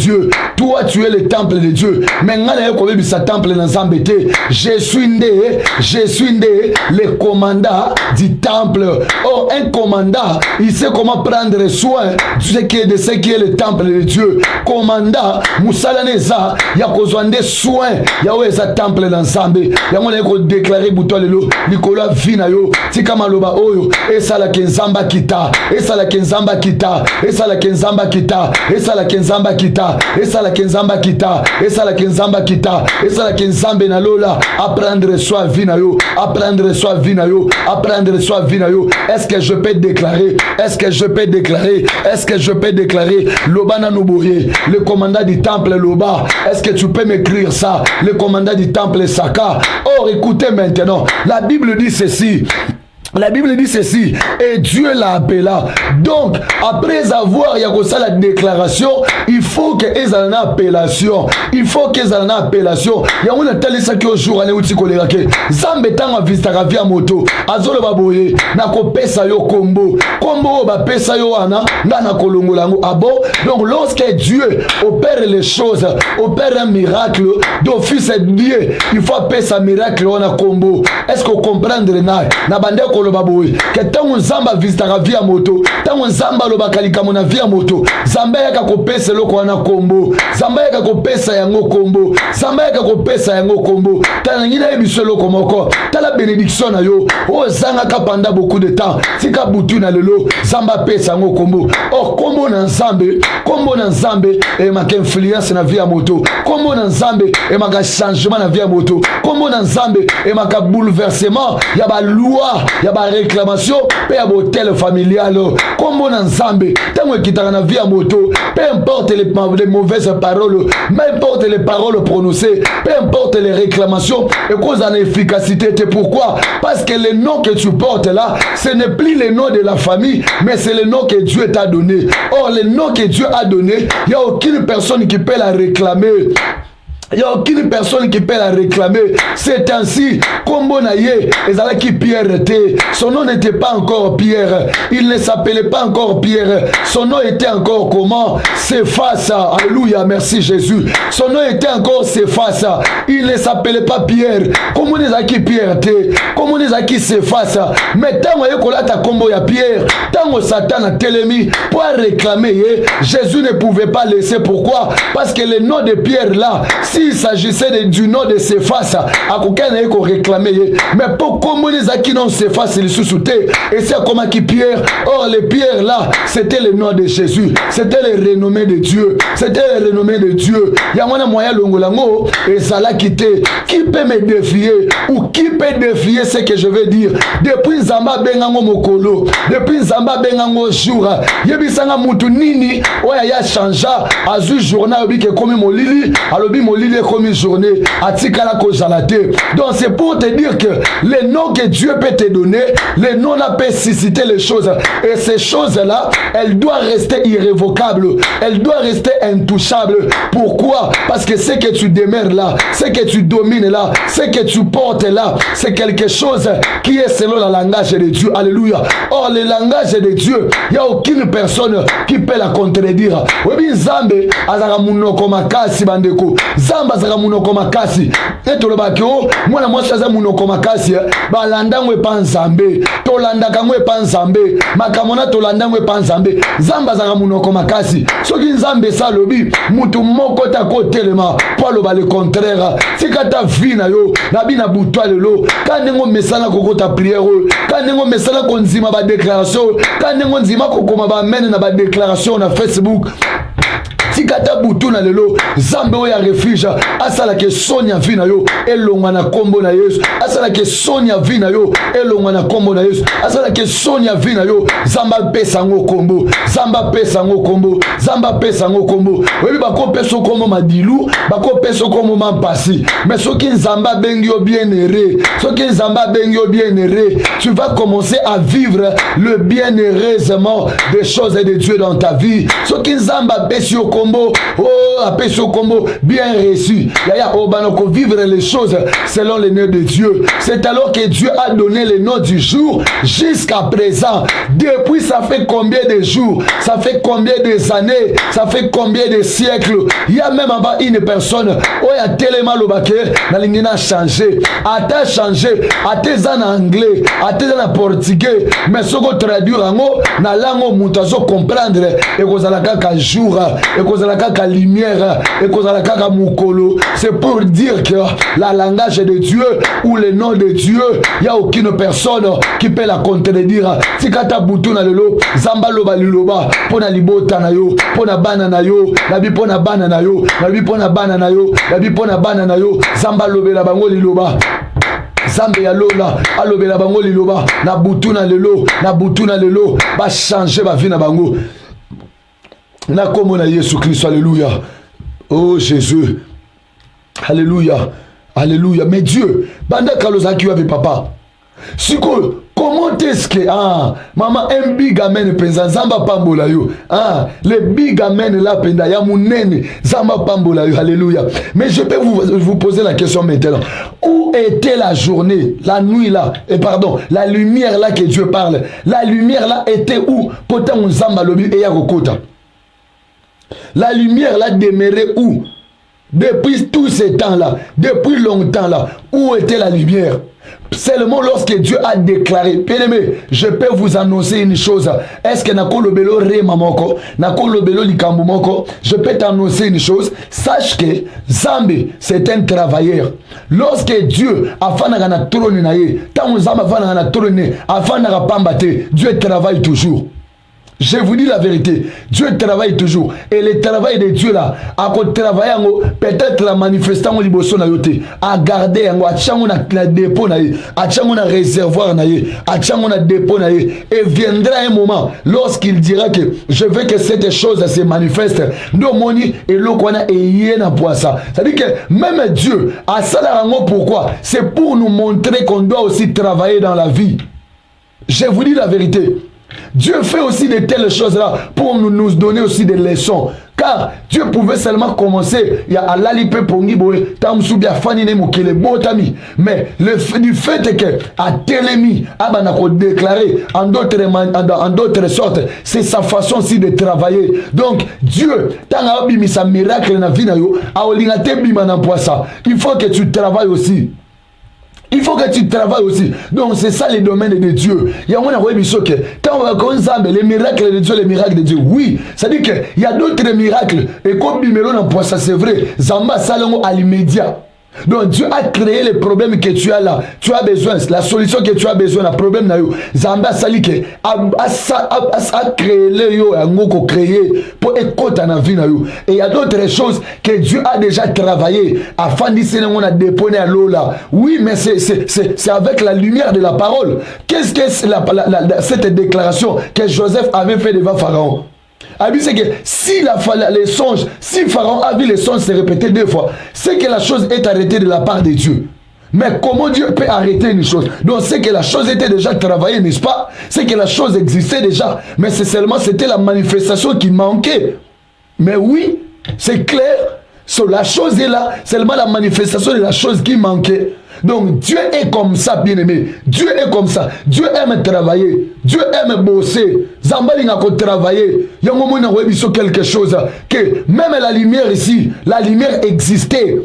Dieu. Mais je suis né le commandant du temple. Or, un commandant, il sait comment prendre soin de ce qui est le temple de Dieu. Commandant, Moussalaneza, il y a besoin de soins. Il y a un temple d'ensemble. Il y a un déclaré bouton de l'eau. Nicolas Vinayo, Tikamaloba Oyo, et ça la Kenzamba Kita, et ça la Kenzamba Kita. Esa la kenzamba kita, esa la kenzamba kita, esa la kenzamba kita, esa la kenzamba kita, esa la kenzambe na lola, apprendre soin vinayo, apprendre soin vinayo, apprendre soin vinayo. Est-ce que je peux déclarer, Loba Nanoubourié, le commandant du temple Loba, est-ce que tu peux m'écrire ça, le commandant du temple Saka? Or écoutez maintenant, la Bible dit ceci. La Bible dit ceci, et Dieu l'a appelé. Donc, après avoir la déclaration, il faut que ait une appellation. Il faut qu'ils aient une appellation. Il y a une telle ça qui au jour allé uti kolera ke. Zambe tanga vista via moto. Azolo baboye na ko pesa yo combo. Combo ba pesa yo ana na kolongola ngo abo. Donc lorsque Dieu opère les choses, opère un miracle, d'office Dieu, il faut pesa miracle on a combo. Est-ce que vous comprenez na bande koloba boye que tango nzamba visitaka via moto, tango nzamba loba kalika mona via moto, zamba yaka kopesa loko na kombo, zamba yaka kopesa yango kombo, zamba yaka kopesa yango kombo, tala ngina ebiso loko moko, tala bénédiction na yo, o zanga ka pendant beaucoup de temps, tika butu na lelo, zamba pesa yango kombo, o kombo na nzambe, e maka influence na via moto, kombo na nzambe, e maka changement na via moto, kombo na nzambe, e maka bouleversement, ya ba loi, ya ba réclamation, pe ya botel familial, kombo na nzambe, tango ekitaka na via moto, peu importe les mauvaises paroles, peu importe les paroles prononcées, peu importe les réclamations, et cause en efficacité. Pourquoi? Parce que le nom que tu portes là, ce n'est plus le nom de la famille, mais c'est le nom que Dieu t'a donné. Or, le nom que Dieu a donné, il n'y a aucune personne qui peut la réclamer. Il n'y a aucune personne qui peut la réclamer. C'est ainsi, comme Naye, qui Pierre était. Son nom n'était pas encore Pierre. Il ne s'appelait pas encore Pierre. Son nom était encore comment? Séphassa. Alléluia, merci Jésus. Son nom était encore Séphassa. Il ne s'appelait pas Pierre. Comment on est qui Pierre était? Comment on est qui Séphassa? Mais tant qu'on a ta combo ya Pierre, tant que Satan a télémi pour réclamer, Jésus ne pouvait pas laisser. Pourquoi? Parce que le nom de Pierre là, s'il s'agissait du nom de Séphassa, à aucun n'a qu'on réclamait. Mais pour comment les qui non Séphassa, ils sous-soutés, et c'est comment qui Pierre. Or, les pierres là, c'était le nom de Jésus, c'était le renommé de Dieu, c'était le renommé de Dieu. Il y a un moyen longolango, et ça l'a quitté. Qui peut me défier, ou qui peut défier ce que je veux dire? Depuis Zamba Bengango Mokolo, depuis Zamba Bengango Joura, Yebisanga Moutounini, ouais, il y a changé, à ce journal, il y a comme Molili, alors Molili comme une journée, à Tikala Kojalate. Donc c'est pour te dire que les noms que Dieu peut te donner, les noms là peuvent susciter les choses. Et ces choses-là, elles doivent rester irrévocables, elles doivent rester intouchables. Pourquoi? Parce que ce que tu demeures là, ce que tu domines là, ce que tu portes là, c'est quelque chose qui est selon le langage de Dieu. Alléluia. Or, le langage de Dieu, il n'y a aucune personne qui peut la contredire. Oui, Zambé, Azara Munoko Makasi Bandeko. Zamba Azara Munoko Makasi. Et tout le bateau, moi, la moitié Azara Munoko Makasi. Balanda mwe pan Zambé. Tolanda kamwe pan Zambé. Makamona Tolanda mwe pan Zambé. Zamba Azara Munoko Makasi. Soki Zambé Salobi, Mutu Moko Tako Telema. Polo ba le contraire. Si kata vina yo, Nabina Boutwa Lelo. Kanengo Mesana Kokota prière. Kanengo Mesana Konzima ba déclaration. Kanengo Nzima Kokoma ba mène na ba déclaration na Facebook. Tikata butu na lelo Zambe ya refuge asala ke sonya vina yo elonga na kombo na Yesu asala ke sonya vina yo elonga na kombo na Yesu asala ke sonya vina yo Zamba pesa ngo kombo Zamba pesa ngo kombo Zamba pesa ngo kombo webi bako peso kombo madilu bako peso kombo mampasi mais soki Zamba bengio bien-aimé soki Zamba bengio bien-aimé tu vas commencer à vivre le bien-heureusement des choses de Dieu dans ta vie soki Zamba besio kombo oh, appelle ce combo bien reçu. Yaya Obanoko vivre les choses selon les noms de Dieu. C'est alors que Dieu a donné le nom du jour jusqu'à présent. Depuis ça fait combien de jours? Ça fait combien de années? Ça fait combien de siècles? Il y a même avant une personne où il y a tellement le baquet, la ligne a changé. A ta changé, a tes en anglais, a tes en portugais, mais ce qu'on traduit en haut, na langue mutazo comprendre et qu'on a la kaka jour et qu'on a la kaka lumière et qu'on a la kaka mukolo. C'est pour dire que la langage de Dieu ou le nom de Dieu, il n'y a aucune personne qui peut la contredire. Si kata butu na lelo, zamba loba liloba, pona libota na yo, pona bana na yo, nabi pona bana na yo, nabi pona bana na yo, nabi pona bana na yo, zamba lobe la bango liloba. Zambe ya lola alobela bango liloba na butu na lelo ba changer ba vie na bango na komo na Yesu Christ. Alléluia. Oh Jésus, alléluia, alléluia. Mais Dieu banda kalozaki wa papa siko Comment est-ce que, maman, un big amen, penza, zamba pambola yo. Le big amen là, penda, ya mounene, zamba pambola yo, alléluia. Mais je peux vous poser la question maintenant. Où était la journée, la nuit là, et pardon, la lumière là que Dieu parle? La lumière là était où? Pourtant, on zamba lobi et ya kokota. La lumière là demeurait où? Depuis tout ce temps-là, depuis longtemps là, où était la lumière? Seulement lorsque Dieu a déclaré, bien-aimé, je peux vous annoncer une chose. Est-ce que Nakolo Belo Rema Moko, Nakolo Belo Likambu Moko, je peux t'annoncer une chose. Sache que Zambé, c'est un travailleur. Lorsque Dieu a fait un trône, tant Zambé a fait un trône, a fait un pambate, Dieu travaille toujours. Je vous dis la vérité, Dieu travaille toujours. Et le travail de Dieu là, à travailler, peut-être la manifestation liboso na yote, à garder, à tchango na dépôt na à tchango na réservoir na à tchango na dépôt na et viendra un moment lorsqu'il dira que je veux que cette chose se manifeste. Nous moni et l'okwana et yena poissa. C'est-à-dire que même Dieu a ça pourquoi? C'est pour nous montrer qu'on doit aussi travailler dans la vie. Je vous dis la vérité. Dieu fait aussi de telles choses-là pour nous donner aussi des leçons. Car Dieu pouvait seulement commencer à l'alipe pongi boé, tamsoubia fanine mokele botami. Mais du fait que à Télémi, abanako déclaré en d'autres sortes, c'est sa façon aussi de travailler. Donc Dieu, tant a mis sa miracle dans la vie, il faut que tu travailles aussi. Il faut que tu travailles aussi. Donc c'est ça le domaine de Dieu. Il y a quand on regarde les miracles de Dieu, les miracles de Dieu, oui, ça dit qu'il y a d'autres miracles. Et comme Bimelo n'a pas ça, c'est vrai. Zamba Salongo à l'immédiat. Donc Dieu a créé les problèmes que tu as là. Tu as besoin, la solution que tu as besoin, le problème là, Zamba Salike a créé le yo, a créé pour écouter dans la vie. Et il y a d'autres choses que Dieu a déjà travaillé afin d'ici on a déposé à l'eau là. Oui, mais c'est avec la lumière de la parole. Qu'est-ce que cette déclaration que Joseph avait fait devant Pharaon? C'est que si les songes, si Pharaon a vu les songes se répéter 2 fois, c'est que la chose est arrêtée de la part de Dieu. Mais comment Dieu peut arrêter une chose? Donc c'est que la chose était déjà travaillée, n'est-ce pas? C'est que la chose existait déjà. Mais c'est seulement, c'était la manifestation qui manquait. Mais oui, c'est clair. La chose est là, seulement la manifestation de la chose qui manquait. Donc Dieu est comme ça, bien-aimé. Dieu est comme ça. Dieu aime travailler. Dieu aime bosser. Zambali n'a qu'à travailler. Il y a un moment où quelque chose que même la lumière ici, la lumière existait.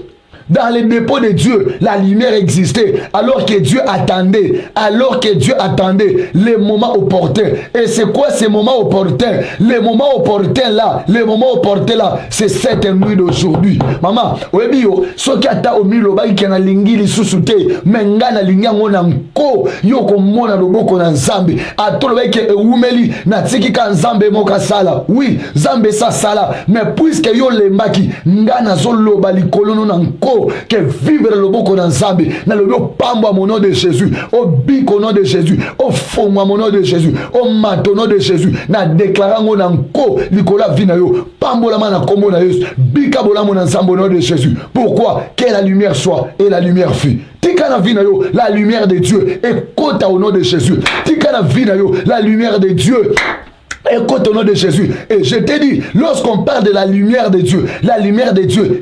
Dans les dépôts de Dieu, la lumière existait alors que Dieu attendait, les moments opportuns. Et c'est quoi ces moments opportuns? Les moments opportuns là, c'est cette nuit d'aujourd'hui. Maman, webio, soki ata omilo ba ikena lingili susute, menga na linga ngona nko, yoko mona loboko na Nzambe. Atolo ba ke umeli na tiki ka Nzambe moka sala. Oui, Nzambe sa sala, mais puisque yo lembaki, ngana zolo ba likolo na nko que vivre le boko dans Nzambe na le pambo au nom de Jésus, au bic au nom de Jésus, au fond au nom de Jésus, au mat au nom de Jésus, na déclarant on encore likola vina yo pambo la mana kombo na Yesu bika bola mon ensemble au nom de Jésus. Pourquoi? Que la lumière soit et la lumière fut. Tika vina yo la lumière de Dieu et kota au nom de Jésus. Tika vina yo la lumière de Dieu. Écoute au nom de Jésus. Et je te dis, lorsqu'on parle de la lumière de Dieu,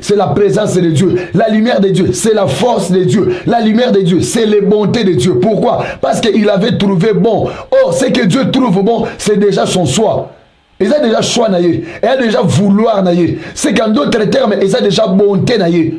c'est la présence de Dieu. La lumière de Dieu, c'est la force de Dieu. La lumière de Dieu, c'est les bontés de Dieu. Pourquoi? Parce qu'il avait trouvé bon. Or, ce que Dieu trouve bon, c'est déjà son choix. Il a déjà choix naïe. Il a déjà vouloir naïe. C'est qu'en d'autres termes, il a déjà bonté naïe.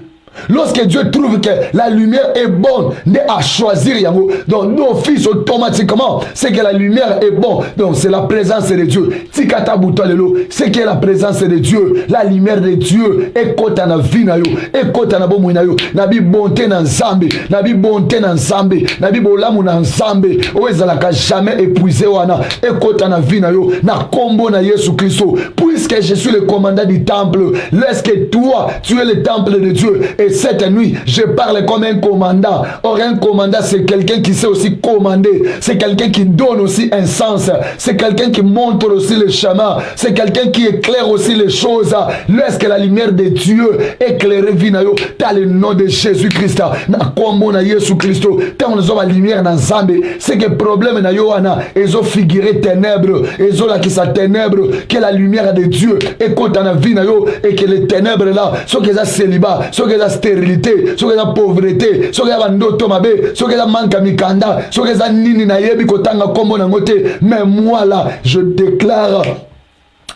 Lorsque Dieu trouve que la lumière est bonne, n'est à choisir yango. Donc nos fils automatiquement, c'est que la lumière est bonne. Donc c'est la présence de Dieu. Tikata butalelo, c'est que la présence de Dieu, la lumière de Dieu. Ekota na vie na yo, ekota na bomo na yo. Nabi bonté na Nzambe, nabi bonté na Nzambe, nabi bolamu na Nzambe. Oezalaka jamais épuisé wana. Ekota na vie na yo, na kombo na Yesu Christo. Puisque je suis le commandant du temple, laisse que toi, tu es le temple de Dieu. Et cette nuit, je parle comme un commandant. Or, un commandant, c'est quelqu'un qui sait aussi commander. C'est quelqu'un qui donne aussi un sens. C'est quelqu'un qui montre aussi le chemin. C'est quelqu'un qui éclaire aussi les choses. Lorsque la lumière de Dieu éclaire Vinayo, dans le nom de Jésus-Christ, na kombo na Yesu Christo, tant nous avons la lumière dans Zambé, c'est que le problème na Yohana, ils ont figuré ténèbres, ils ont là qui sa ténèbres, que la lumière de Dieu écoute dans la vie et que les ténèbres là, ce que ça célibat, ce que ça stérilité, ce que ça pauvreté, ce que ça bandoto mabe, ce que ça manque mikanda, ce que ça nini na yebi kotanga kombo na ngote, mais moi là, je déclare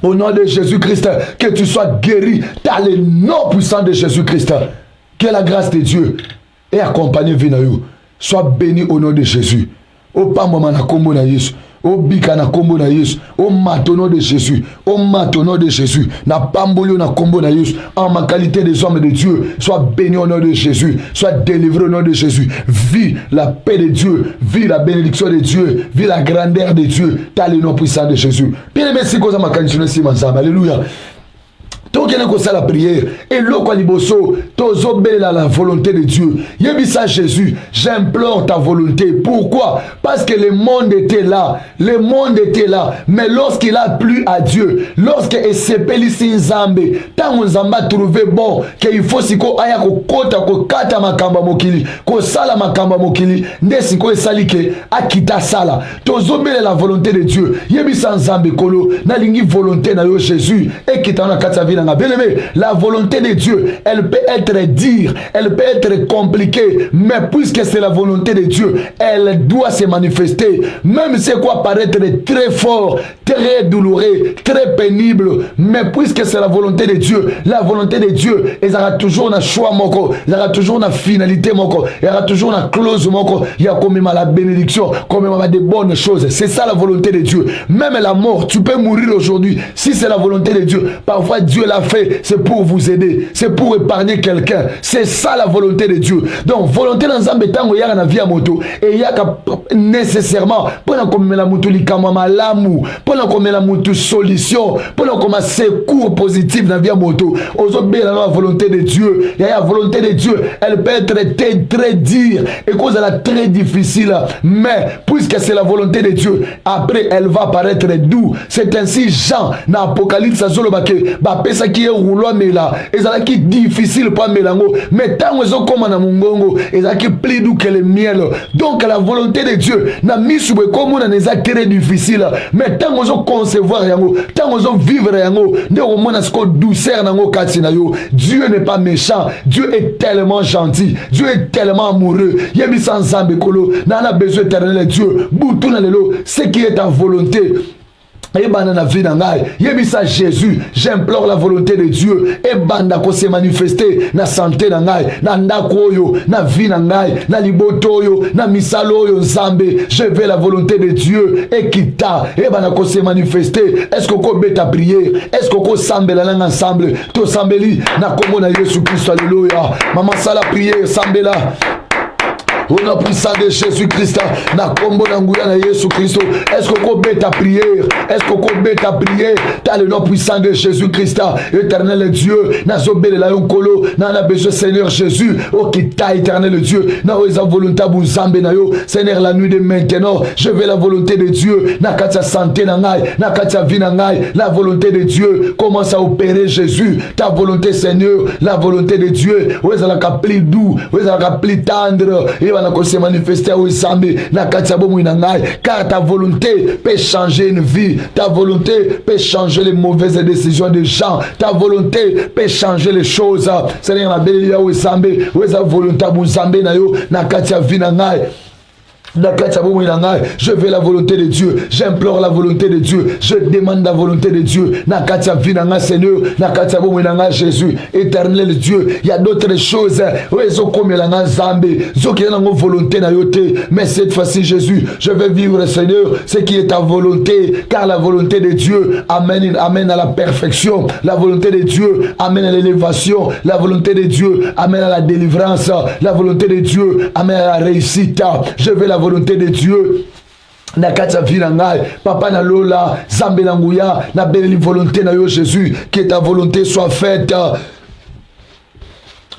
au nom de Jésus-Christ, que tu sois guéri dans le nom puissant de Jésus-Christ. Que la grâce de Dieu ait accompagné Vinayo. Sois béni au nom de Jésus. Au Pamoma na kombo na Yesu. Au Bika na kombo na Yesu. Au mat au nom de Jésus. Au mat au nom de Jésus. Na Pambolio na kombo na Yesu. En ma qualité des hommes de Dieu. Sois béni au nom de Jésus. Sois délivré au nom de Jésus. Vis la paix de Dieu. Vis la bénédiction de Dieu. Vis la grandeur de Dieu. Dans le nom puissant de Jésus. Bien aimé, c'est quoi ma qualité de Simon Sam. Alléluia. Donc, il y a la prière. Et l'eau liboso, la volonté de Dieu. Yebisa Jésus, j'implore ta volonté. Pourquoi? Parce que le monde était là. Le monde était là. Mais lorsqu'il a plu à Dieu, lorsqu'il s'est peli sin Zambé, tant on Zamba trouvé bon, qu'il faut si ko aya ko kota ko kata makamba mokili, ko sala makamba mokili, ndesi ko salike akita sala. Tozobele la volonté de Dieu. Yebisa Zambé kolo, na lingi volonté na yo Jésus, et qui t'en a kata vie. Bien aimé, la volonté de Dieu, elle peut être dire, elle peut être compliquée, mais puisque c'est la volonté de Dieu, elle doit se manifester. Même si quoi paraître très fort, très douloureux, très pénible, mais puisque c'est la volonté de Dieu, il y aura toujours un choix, il y aura toujours une finalité, il y aura toujours une clause, il y a comme la bénédiction, comme des bonnes choses. C'est ça la volonté de Dieu. Même la mort, tu peux mourir aujourd'hui. Si c'est la volonté de Dieu, parfois Dieu l'a fait, c'est pour vous aider, c'est pour épargner quelqu'un. C'est ça la volonté de Dieu. Donc, volonté dans Zambé, tango y'a na vie à moto, et il y a nécessairement, pendant qu'on met la moto, l'ikama l'amour, pendant qu'on met la moto solution, pendant qu'on met secours positif dans la vie à moto, aux autres, bien la volonté de Dieu, il y a la volonté de Dieu, elle peut être très dure, et cause elle est très difficile, mais puisque c'est la volonté de Dieu, après elle va paraître doux. C'est ainsi Jean, dans l'Apocalypse, ça ça qui est roulant mais là et ça qui est difficile pour mélango mais tant ils ont comme na mungongo et ça qui est plus doux que le miel. Donc la volonté de Dieu na misube comme on a très difficile mais tant ils ont concevoir yango tant ils ont vivre yango de au moins ce que douceur nango katina yo. Dieu n'est pas méchant, Dieu est tellement gentil, Dieu est tellement amoureux. Yebi sans zambe kolo na na besoin éternel de Dieu boutou na lelo ce qui est ta volonté. Et banana vie nangai, yebisa Jésus, j'implore la volonté de Dieu. Et banda ko se manifester na santé nangai, na ndako yo, na vie nangai, na liboto yo, na misalo yo Nzambe. Je veux la volonté de Dieu et kita. Et banda ko se manifester. Est-ce qu'on peut beta prier? Est-ce qu'on peut sambela lang ensemble? To sambeli na komo na Yesu Christ, alléluia. Maman sala prier sambela. Au nom puissant de Jésus-Christ, na kombo na nguya na Yesu Christ. Est-ce qu'on peut ta prière? Est-ce qu'on peut ta prière? Dans le nom puissant de Jésus-Christ, éternel Dieu, na zobele la yonkolo, na na besoin Seigneur Jésus, oh qui t'a éternel Dieu, na oza volonté buzambe na yo, Seigneur la nuit de maintenant, je veux la volonté de Dieu, na katia santé na ngai, na katia vie na ngai, la volonté de Dieu, commence à opérer Jésus, ta volonté Seigneur, la volonté de Dieu, oza la plus doux, oza la plus tendre, et se manifester au Zambé, car ta volonté peut changer une vie, ta volonté peut changer les mauvaises décisions des gens, ta volonté peut changer les choses. Seigneur, la belle au Zambé, où est la volonté au Zambé, na katia vinangai. Je veux la volonté de Dieu, j'implore la volonté de Dieu, je demande la volonté de Dieu. Nakatia vinanga Seigneur, nakatia bominanga Jésus, éternel Dieu. Il y a d'autres choses. Volonté na yote, mais cette fois-ci Jésus, je veux vivre Seigneur ce qui est ta volonté, car la volonté de Dieu amène à la perfection. La volonté de Dieu amène à l'élévation. La volonté de Dieu amène à la délivrance. La volonté de Dieu amène à la réussite. Je veux la volonté de Dieu. Na katia vinangai, papa na lola, zambe na nguya, na belle volonté na yo Jésus, que ta volonté soit faite.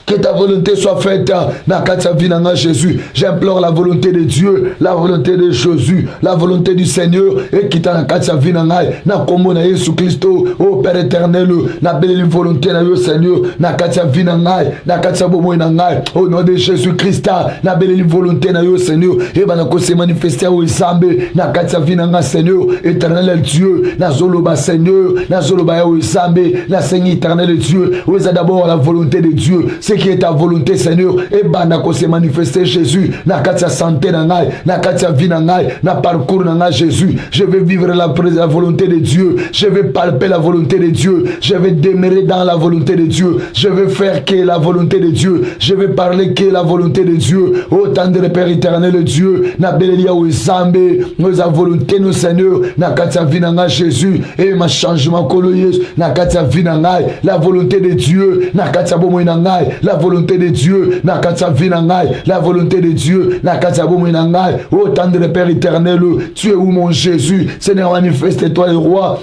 Que ta volonté soit faite dans Katia Vinanga Jésus. J'implore la volonté de Dieu, la volonté de Jésus, la volonté du Seigneur et qui t'a Katia Vinanga na combo na Jésus Christo, oh Père éternel, na belle volonté na yo Seigneur, na Katia Vinanga, na Katia Bomo nanga, au nom de Jésus Christ, na belle volonté na yo Seigneur, et ben na se manifester au Isambe, na Katia Vinanga Seigneur, éternel Dieu, na Zoloba Seigneur, na Zoloba au Isambe, na Seigneur éternel Dieu, où est d'abord la volonté de Dieu, c'est qui est ta volonté Seigneur, et ben na se manifester Jésus, na Katia santé nanga, na Katia Vinanga, na parcours nanga Jésus, je vais vivre la volonté de Dieu, je vais palper la volonté de Dieu, je vais demeurer dans la volonté de Dieu, je vais faire que la volonté de Dieu, je vais parler que la volonté de Dieu, ô tendre Père éternel Dieu, na belia ou Zambe, nous la volonté nous Seigneur, na Katia Vinanga Jésus, et ma changement koloyes, na Katia Vinanga, la volonté de Dieu, na Katia Bomoinanga, la volonté de Dieu, na Katia Vinanga, la volonté de Dieu, na Katia Bomoinanga, ô tendre Père éternel, tu es où mon Jésus, Seigneur, manifeste-toi le roi.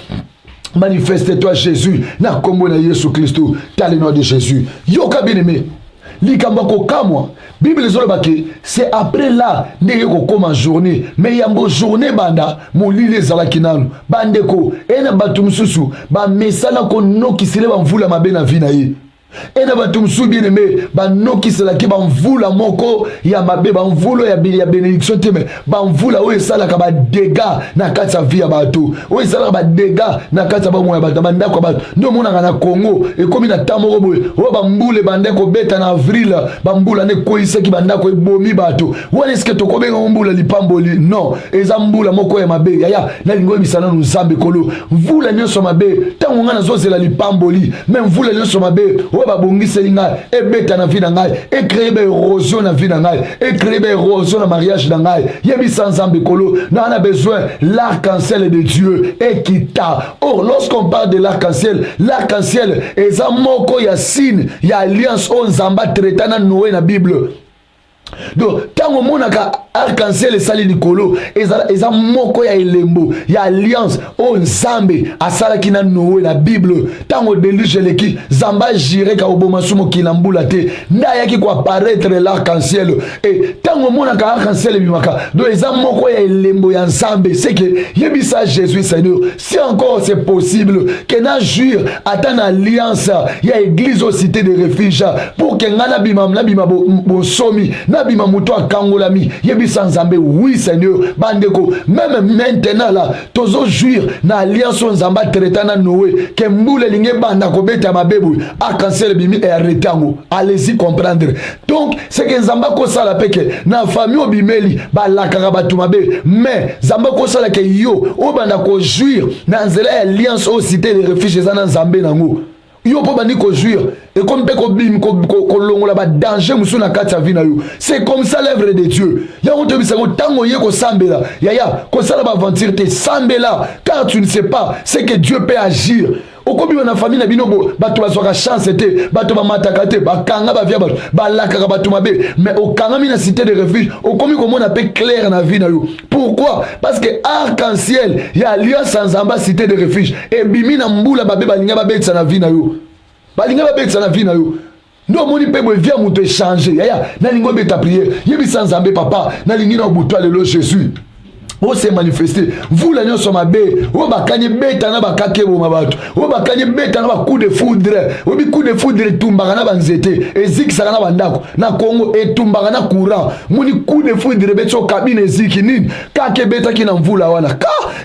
Manifeste-toi Jésus. Na kombo na Yesu Christo. Dans le nom de Jésus. Yoka bien-aimé. Likambako kamwa. Bible zolobaki. C'est après là. Nege koma journée. Mais yambo journée banda. Molile zalakinanu. Bandeko. Ena batumsusu. Ba mesala kono kisile ba mvula mabe na vina ye. Ena batumsu bien aimé ba no kisela ki ba mvula moko ya mabe ba mvulo ya bénédiction teme ba mvula o esala ka ba dégâts na kati ya vie ya bato o esala ba dégâts na kati ya ba moya bato banda ko bato ndo mona na Congo e komi na tamoko boye o ba mbule banda ko beta na avril ba mbula ne ko iseki banda ko ebomi bato wala eske to ko benga mbula lipamboli non eza mbula moko ya mabe ya na lingo bisana no Nzambe kolo mvula nyonso mabe tango ngana zozela lipamboli même mvula nyonso mabe babongisi ngai ebeta na vie na ngai e créer ba érosion na vie na ngai e créer ba érosion na mariage na ngai yebisa Nzambe kolo na on a besoin l'arc-en-ciel de Dieu et kita. Or lorsqu'on parle de l'arc-en-ciel eza moko ya signe ya alliance on Nzamba traita na Noé na Bible. Donc tango monaka arc-en-ciel esali likolo eza moko ya elembo ya alliance o Nzambe asalaki na Noé na Bible. Tango déluge leki Nzamba jire ka oboma sumo kilambula te nda yaki ko apparaître l'arc-en-ciel et tango monaka arc-en-ciel bimaka donc eza moko ya elembo ya Nzambe. C'est que yebisa Jésus Seigneur si encore c'est possible que na jure atana alliance ya église au cité de refuge pour que ngana bima bo somi na bima muto akangolami yebisa Nzambe. Oui Seigneur bandeko même maintenant là tozo jouir na alliance Nzamba traita na Noé que mbule linge banda ko beta mabebu arc-en-ciel bimi et arrêtango. Allez-y comprendre. Donc c'est que Nzamba ko sala peke na famille obimeli ba la karabatu mabe mais Nzamba ko sala ke yo o banda ko jouir na nzela alliance au cité de refuge za na Nzambe nango yo po bandi ko jouir et comme pe ko bim ko longola ba danger musu na kati ya vie na yo. C'est comme ça l'œuvre de Dieu. Ya on te bisa ko tango ye ko sambela ya ko sala ba aventure te sambela car tu ne sais pas c'est que Dieu peut agir. Okobi na famille na binobo bato bazwaka chance te bato ba mataka te bakanga ba via bato balaka bato mabe mais okanga mi na cité de refuge okomi komona pe clair na vie na yo. Pourquoi? Parce que arc-en-ciel ya alliance Nzamba cité de refuge et bimi na mbula babe balinga babetsa na vie na yo balinga babetsa na vie na yo. Ndo moni pe boye via muto échanger ya na lingo beta prière yebisa Nzambe papa na lingi na buto lelo Jésus o se manifester vous la nyonso mabe o bakanye beta na bakake bo mabato o bakanye beta na ba coup de foudre o bi coup de foudre tumbaka na banzete ezikisaka na bandako na Congo etumbaka na courant muni coup de foudre beto kabine eziki nini kake beta ki na mvula wana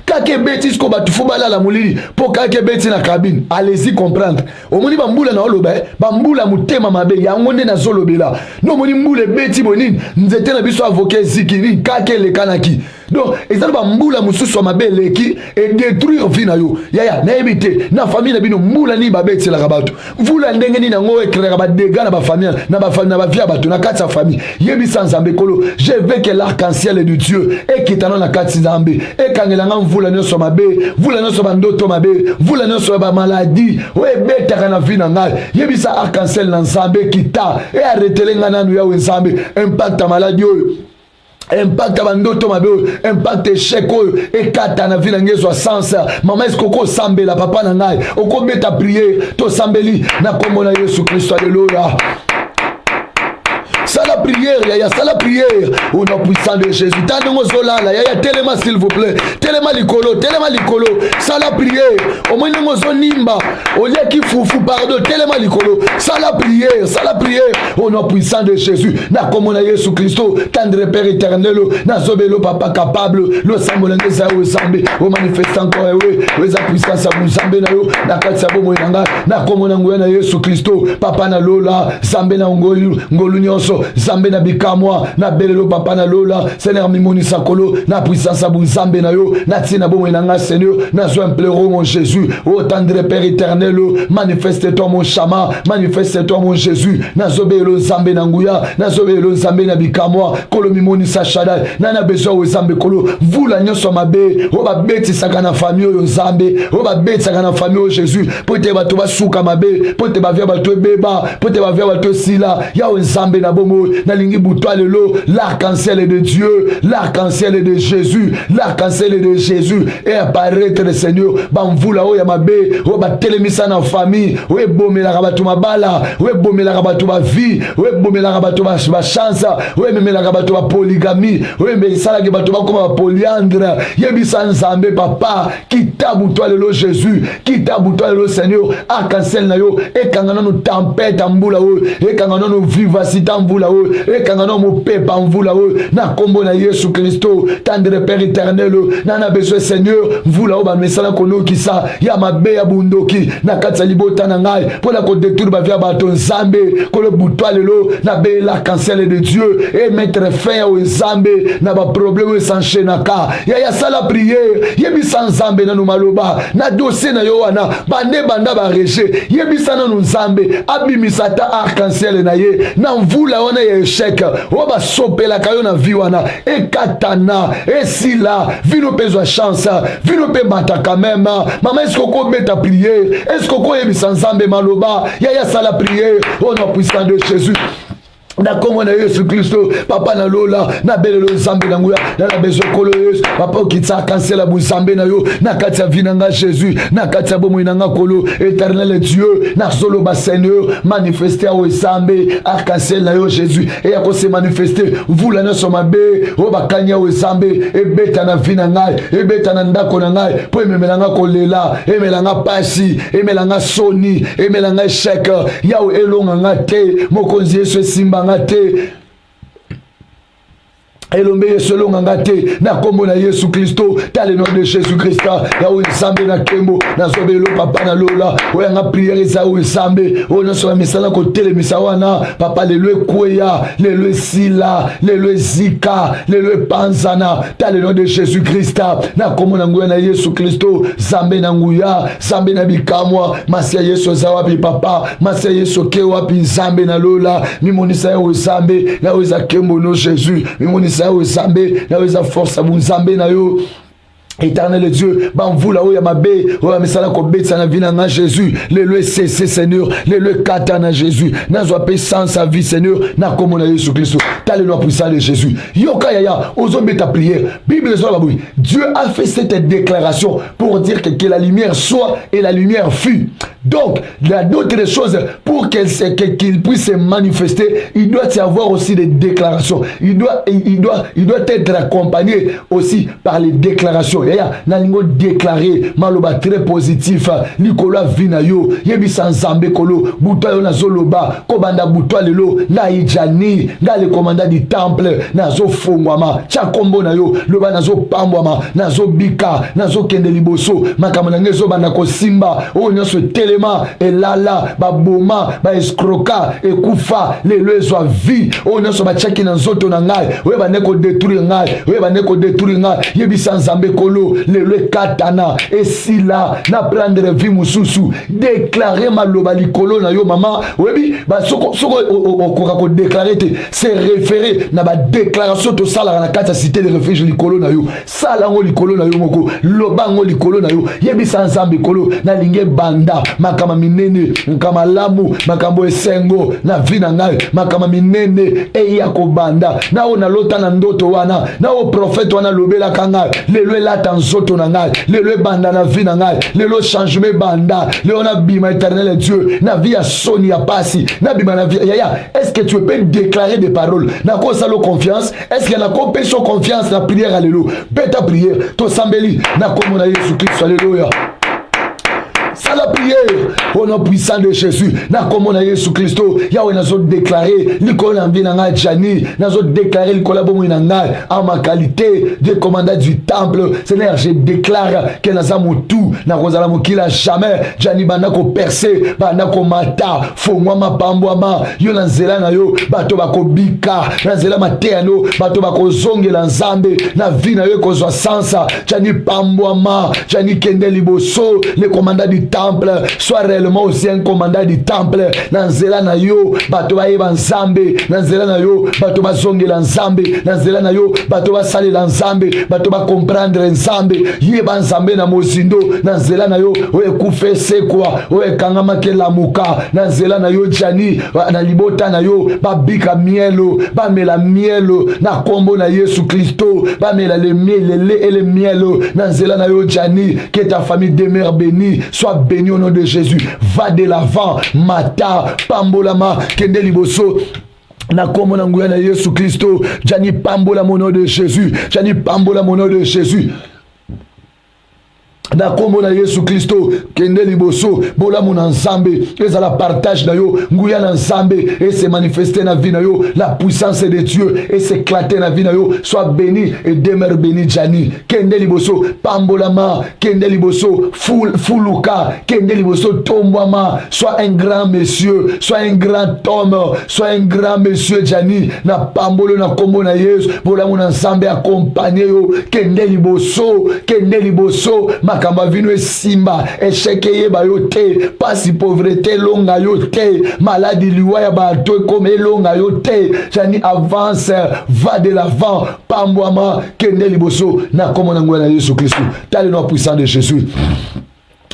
kake beti sko batu fubala la mulili po kake beti na cabine. Allez-y comprendre o muni bambula na oloba bambula mutema mabe yango nde na zolobela no muni mbule beti bonini nzete na biso avocat eziki nini kake le kanaki. Donc ezali ba mbula mususu mabe leki et détruire vie na yo ya na ebite na famille na bino mbula ni ba betela ka bato mvula ndenge ni na ngo éclairer ba dégâts na ba famille na ba vie bato na kati ya famille yebisa Nzambe kolo je veux que l'arc-en-ciel de Dieu ekitana na kati Nzambe ekangela nga mvula nyonso mabe mvula nyonso ba ndoto mabe mvula nyonso ba maladie o ebetaka na vie na ngai yebisa arc-en-ciel na Nzambe kita et arrêter nga nanu ya Nzambe impact maladie oyo impact bandoto mabe impact échec et kata na vie na ngezo sens mama esiko sambela papa na ngai oko beta prier to sambeli na kombo na Yesu Christ. Alléluia. prière, yaya sala prière au nom puissant de Jésus. Tandongo zolala, yaya telema s'il vous plaît. Telema likolo, sala prière. Au moins nous zonimba, au lieu qui foufou pardon, telema likolo. Sala prière au nom puissant de Jésus. Na komona Yesu Christo, tendre Père éternel, na zobelo papa capable, le samolenge za o zambe, o manifestant encore we za puissance à zambe na yo, na katsa bo moyanga, na komona ngwena Yesu Christo, papa na lola, zambe na ngolu nyonso, zambe na bikamwa, na belelo papa na lola, Seigneur mimoni sakolo, na puissance à zambe na yo, na tina bo moyanga Seigneur, na zo imploro mon Jésus, ô tendre Père éternel, manifeste-toi mon chama, manifeste-toi mon Jésus, na zobelo zambe na nguya, na zobelo zambe na bikamwa, kolo mimoni sa shadai, na na besoin o zambe kolo, vous la nyonso mabe, o ba beti saka na famille o zambe, o ba beti saka na famille o Jésus, pote ba to ba suka mabe, pote ba via ba to beba, pote ba via ba to sila, ya o zambe na bomo, na lingi butwa lelo, l'arc-en-ciel de Dieu, l'arc-en-ciel de Jésus, l'arc-en-ciel de Jésus, et apparaître le Seigneur, ban vous la o ya mabe, o ba telemisa na famille, o e bomela rabatu mabala, o e bomela rabatu ba vie, o e bomela rabatu ba chance, o e memela rabatu ba polygamie, o e memela sala ke bato ba koma polyandre, yebisa nzambe papa, kitabu toi lelo Jésus, kitabu toi lelo Seigneur, arc-en-ciel na yo, e kangana no tempête mbula o, e kangana no vivacité mbula o, e kangana mo pepa mbula o, na kombo na Yesu Christo, tendre Père éternel, na besoin Seigneur, mbula o ba mesala kono kisa, ya mabe ya bundoki, na katsa libota na ngai, pour la ko détour ba via bato nzambe, ko le butwa lelo, na be l'arc-en-ciel de Dieu, et mettre fin au nzambe, na ba problème s'enchaîne naka, ya sala prière, yebisa nzambe na numaloba, na dossier na yo wana, bande banda ba reje, yebisa na nzambe, abimisata arc-en-ciel na ye, na mvula wana ya échec, o ba sopela kayo na vie wana, e katana, e sila, vino pezo chance, vino pe mata quand même, maman est-ce qu'on met ta prière, est-ce qu'on yebisa nzambe maloba, ya sala prière, au nom puissant de Jésus. Na komo na Yesu Christo, papa na lola, na belelo zambe na nguya, na bezo kolo Yesu, papa okitsa cancela bu zambe na yo, na katia vinanga Jésus, na katia bomo inanga kolo, éternel Dieu, na solo ba Seigneur, manifester au zambe, arc-en-ciel na yo Jésus, et yako se manifester, vous la noso mabe, o bakanya au zambe, e beta na vinanga, e beta na ndako na ngai, po emelanga kolela, emelanga pasi, emelanga soni, emelanga échec, ya o elonga ngate, mokonzi Yesu simba ngate, elombe selon ngate na kombo na Yesu Christo, dans le nom de Jésus Christ, ya o nzambe na kembo na zobelo papa na lola, o nga prière za o nzambe, o na so misala ko telemisa wana papa le kweya, le sila, le zika, le panzana, dans le nom de Jésus Christ, na kombo na nguya na Yesu Christo, zambe na nguya, zambe na bikamwa, masia Yesu za wapi papa, masia Yesu ke wapi zambe na lola, mimonisa o zambe na o za kembo no Jésus, mimonisa o zambe na weza force bu zambe na yo. Éternel Dieu, ban vous là où ya mabe, où ya misala ko betsa na vie na Jésus, le cesse Seigneur, le kata na Jésus, na zo paix sans sa vie Seigneur, na comme on a Jésus Christ, t'as le nom puissant de Jésus. Yoka yaya, ozombe ta prière. Bible zo babou. Dieu a fait cette déclaration pour dire que la lumière soit et la lumière fut. Donc, il y a d'autres choses pour qu'il puisse se manifester, il doit y avoir aussi des déclarations. Il doit être accompagné aussi par les déclarations. Na lingo déclaré maloba très positif likola vinayo yebi sanzambe kolo butwa yo na zoloba kobanda butwa lelo na ijani na le commandant du temple na zo fongwama cha kombo na yo loba na zo pambwama na zo bika na zo kende liboso makamana ngezo banda ko simba o nyoso telema elala baboma ba escroka ekufa lelo ezwa vie o nyoso ba chaki na nzoto na ngai we bande ko détruire ngai we bande ko détruire ngai yebi sanzambe kolo le katana et si là na prendre vie mususu déclarer maloba likolo na yo mama webi ba soko okoka ko déclarer te c'est référé na ba déclaration to sala na kata cité de refuge likolo na yo sala ngo likolo na yo moko loba ngo likolo na yo yebi sans zambe kolo na linge banda makama minene nkama lamu makambo esengo na vina ngai makama minene eya kobanda na ona lota na ndoto wana na o prophète wana lobela kanga lelo elata nzoto na ngai lelo banda na vina ngai lelo changement banda lelo na bima éternel Dieu na vie ya soni ya pasi na bima na vie yaya. Est-ce que tu peux déclarer des paroles na ko salo confiance? Est-ce que na ko peso confiance na prière? Alléluia. Beta prière to sambeli na komo na Yesu Christ. Alléluia. Ça la prière au nom puissant de Jésus. Na comme na Yesu Christo, Yahweh n'a déclaré, l'école en vie n'a Jani, n'a déclaré l'école en ma qualité de commandant du temple. Seigneur, je déclare que n'a tout, n'a rozala mokila jamais, Jani banako percé, banako mata, fongwa ma pambwama, yo na nzela na yo, bato bako bika, na nzela mateano, bato bako zonge la nzambe, na vie na yo kozwa sansa, Jani pambwama, Jani kende liboso, le commandant du temple, soit réellement aussi un commandant du temple. Nanzela na yo, bato ba yeba nzambe. Nanzela na yo, bato ba zonge la nzambe. Nanzela na yo, bato ba sali la nzambe. Bato ba comprendre nzambe. Yeba nzambe na mozindo. Nanzela na yo, oe kufe sekwa. Oe kangama ke lamuka. Nanzela na yo, jani. Na libota na yo, ba bika mielo. Ba mela mielo. Na kombo na Yesu Christo. Ba mela le miel, le lait et le mielo. Nanzela na yo, jani. Que ta famille demeure bénie. Sois béni au nom de Jésus. Va de l'avant. Mata, pambolama, kende liboso. Na komo na nguya na Yesu Christo. Jani pambola mon nom de Jésus. Jani pambola mon nom de Jésus. Na kombo na Yesu Christo kende liboso bola mona nzambe ezala partage na yo nguya na nzambe et se manifester na vie na yo la puissance de Dieu et s'éclater na vie na yo. Sois béni et demeure béni Jani kende liboso pambolama kende liboso fuluka kende liboso tombwama. Sois un grand monsieur, sois un grand homme, sois un grand monsieur Jani na pambolo na kombo na Yesu bola mona nzambe accompagner yo kende liboso makamba vino simba échec yeba yo te pasi pauvreté longa yo te maladie liwa ya bato comme longa yo te. Jani avance, va de l'avant pambwama kende liboso na komo na ngwana Yesu Christ. Tali no puissant de Jésus.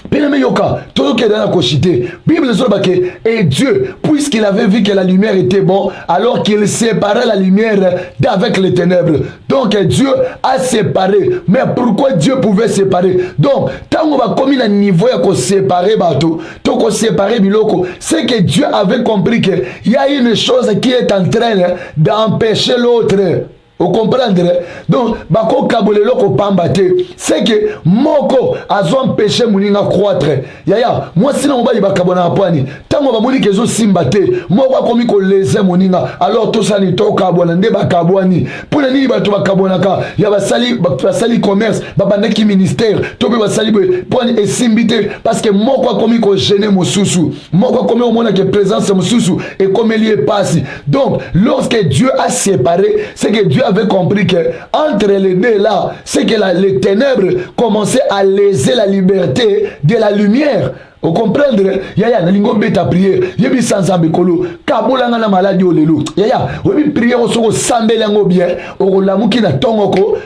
Bien-aimé yoka, tout ce qui est dans la cochité, Bible dit et Dieu, puisqu'il avait vu que la lumière était bon, alors qu'il séparait la lumière d'avec les ténèbres. Donc Dieu a séparé. Mais pourquoi Dieu pouvait séparer? Donc, tant on va comme un niveau à séparer bateau, tant qu'on séparer biloko, c'est que Dieu avait compris qu'il y a une chose qui est en train d'empêcher l'autre. Vous comprenez? Donc, bako kabolelo ko pambate. C'est que moko azo empêché muninga croître. Yaya, moi sinon on va y bakabona apani. Tango ba muni kezo simbate. Moko komi ko leze muninga. Alors tout ça ni to kabona nde bakabwani. Puna nini bato bakabona ka. Ya basali commerce, babandaki ministère. Tobe basali poni esimbite parce que moko komi ko gêner mususu. Moko komi au mona que présence mususu et comme il est passé. Donc, lorsque Dieu a séparé, c'est que Dieu avait compris que entre les deux là, c'est que les ténèbres commençaient à léser la liberté de la lumière. Vous comprenez? Yaya, na lingo beta prière. Yebi sans ambekolo. Kabola na maladie olelo. Yaya, webi prière au soko sambele yango bien. O lamuki na tongoko,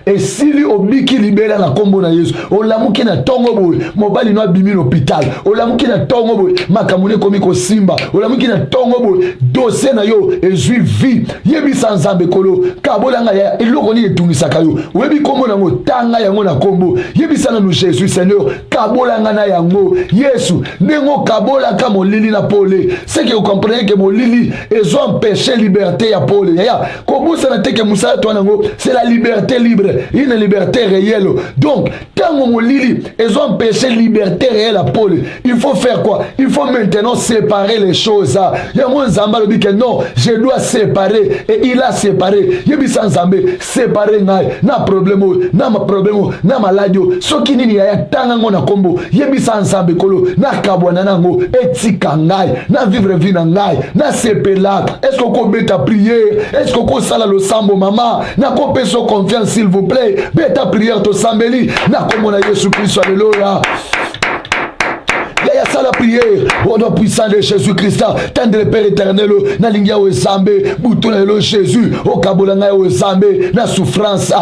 et sili obiki libéra na kombo na Yesu. O lamuki na tongo boy. Mobali no bimi l'hôpital. O lamuki na tongo boy. Makamune komiko simba. O lamuki na tongo boy. Dossier na yo et jui vie. Yebi sans ambekolo. Kabola nga ya eloko ni etungisaka yo. Webi kombo na ngo tanga yango na kombo. Yebi sana no Jésus Seigneur. Kabola nga na yango. Yesu, nengo kabola ka molili na pole. C'est que vous comprenez que molili ils ont empêché liberté ya pole. Yaya, comme ça na teke musa to nango, c'est la liberté libre, une liberté réelle. Donc, quand molili ils ont empêché liberté réelle à pole, il faut faire quoi? Il faut maintenant séparer les choses. Ya mon zamba le dit que non, je dois séparer et il a séparé. Yebi sans zambe, séparer na problème, na ma problème, na maladie. So kinini ya tanga ngona kombo. Yebi sans zambe na kabwana nango etika ngai na vivre vie na ngai na sepela. Est-ce qu'on peut beta prier? Est-ce qu'on peut sala le sambo mama na ko peso confiance s'il vous plaît beta prière to sambeli na komona Yesu Christ. Alléluia. Ya sala prière. prière au nom puissant de Jésus-Christ. Tendre le Père éternel, na lingia o Zambé, boutona le Jésus, au kabolanga o Zambé, na souffrance,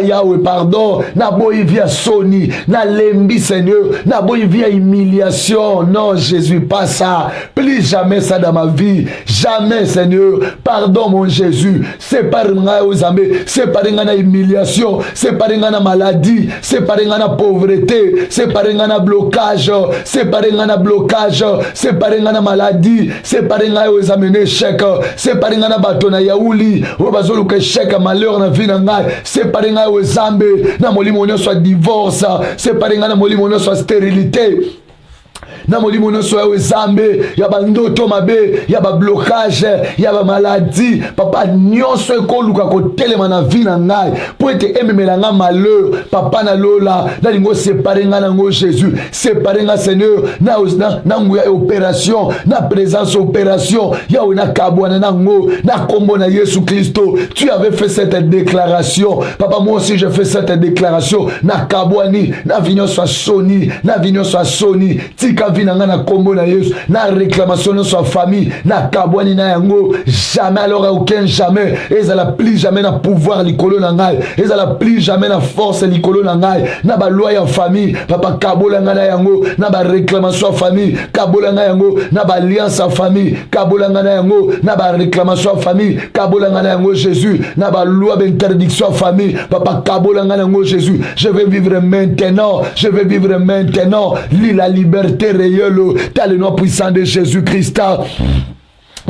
Yahweh, pardon, na boy via Sony, na lembi Seigneur, na boy via humiliation. Non, Jésus, pas ça. Plus jamais ça dans ma vie. Jamais, Seigneur. Pardon, mon Jésus. Sépare-moi aux Zambé, sépare-moi na humiliation, sépare-moi na maladie, sépare-moi na pauvreté, sépare-moi na blocage, sépare-moi na blocage, sépare-moi na maladie, sépare-moi aux amener échec, sépare-moi na batona yaouli, au bazolo que échec malheur na vie na ngai, sépare-moi aux Zambé, na molimo soit divorce, sépare-moi na molimo soit stérilité. Na molimo nyonso ya Zambe, ya ba ndoto mabe, ya ba blocage, ya ba maladie, papa nyonso ekoluka kotelema na vie na ngai, po ete ememela nga malheur, papa na lola, na lingo séparer nga nango Jésus, séparer nga Seigneur, na nguya opération, na présence opération, ya na kabwana nango, na kombo na Yesu Christo. Tu avais fait cette déclaration, papa moi aussi je fais cette déclaration, na kabwani, na vignon soit Sony, na vignon soit Sony, tika vinanga na kombo na Yesu, na réclamation de sa famille, na kabwani na yango, jamais alors aucun jamais, et ça la plus jamais na pouvoir likolo na ngai, et ça la plus jamais na force likolo na ngai, na ba loi ya famille, papa kabola nga na yango, na ba réclamation à famille, kabola nga yango, na ba alliance à famille, kabola nga na yango, na ba réclamation à famille, kabola nga na yango Jésus, na ba loi d'interdiction à famille, papa kabola nga na yango Jésus, je vais vivre maintenant, je vais vivre maintenant, la liberté réelle, dans le nom puissant de Jésus-Christ.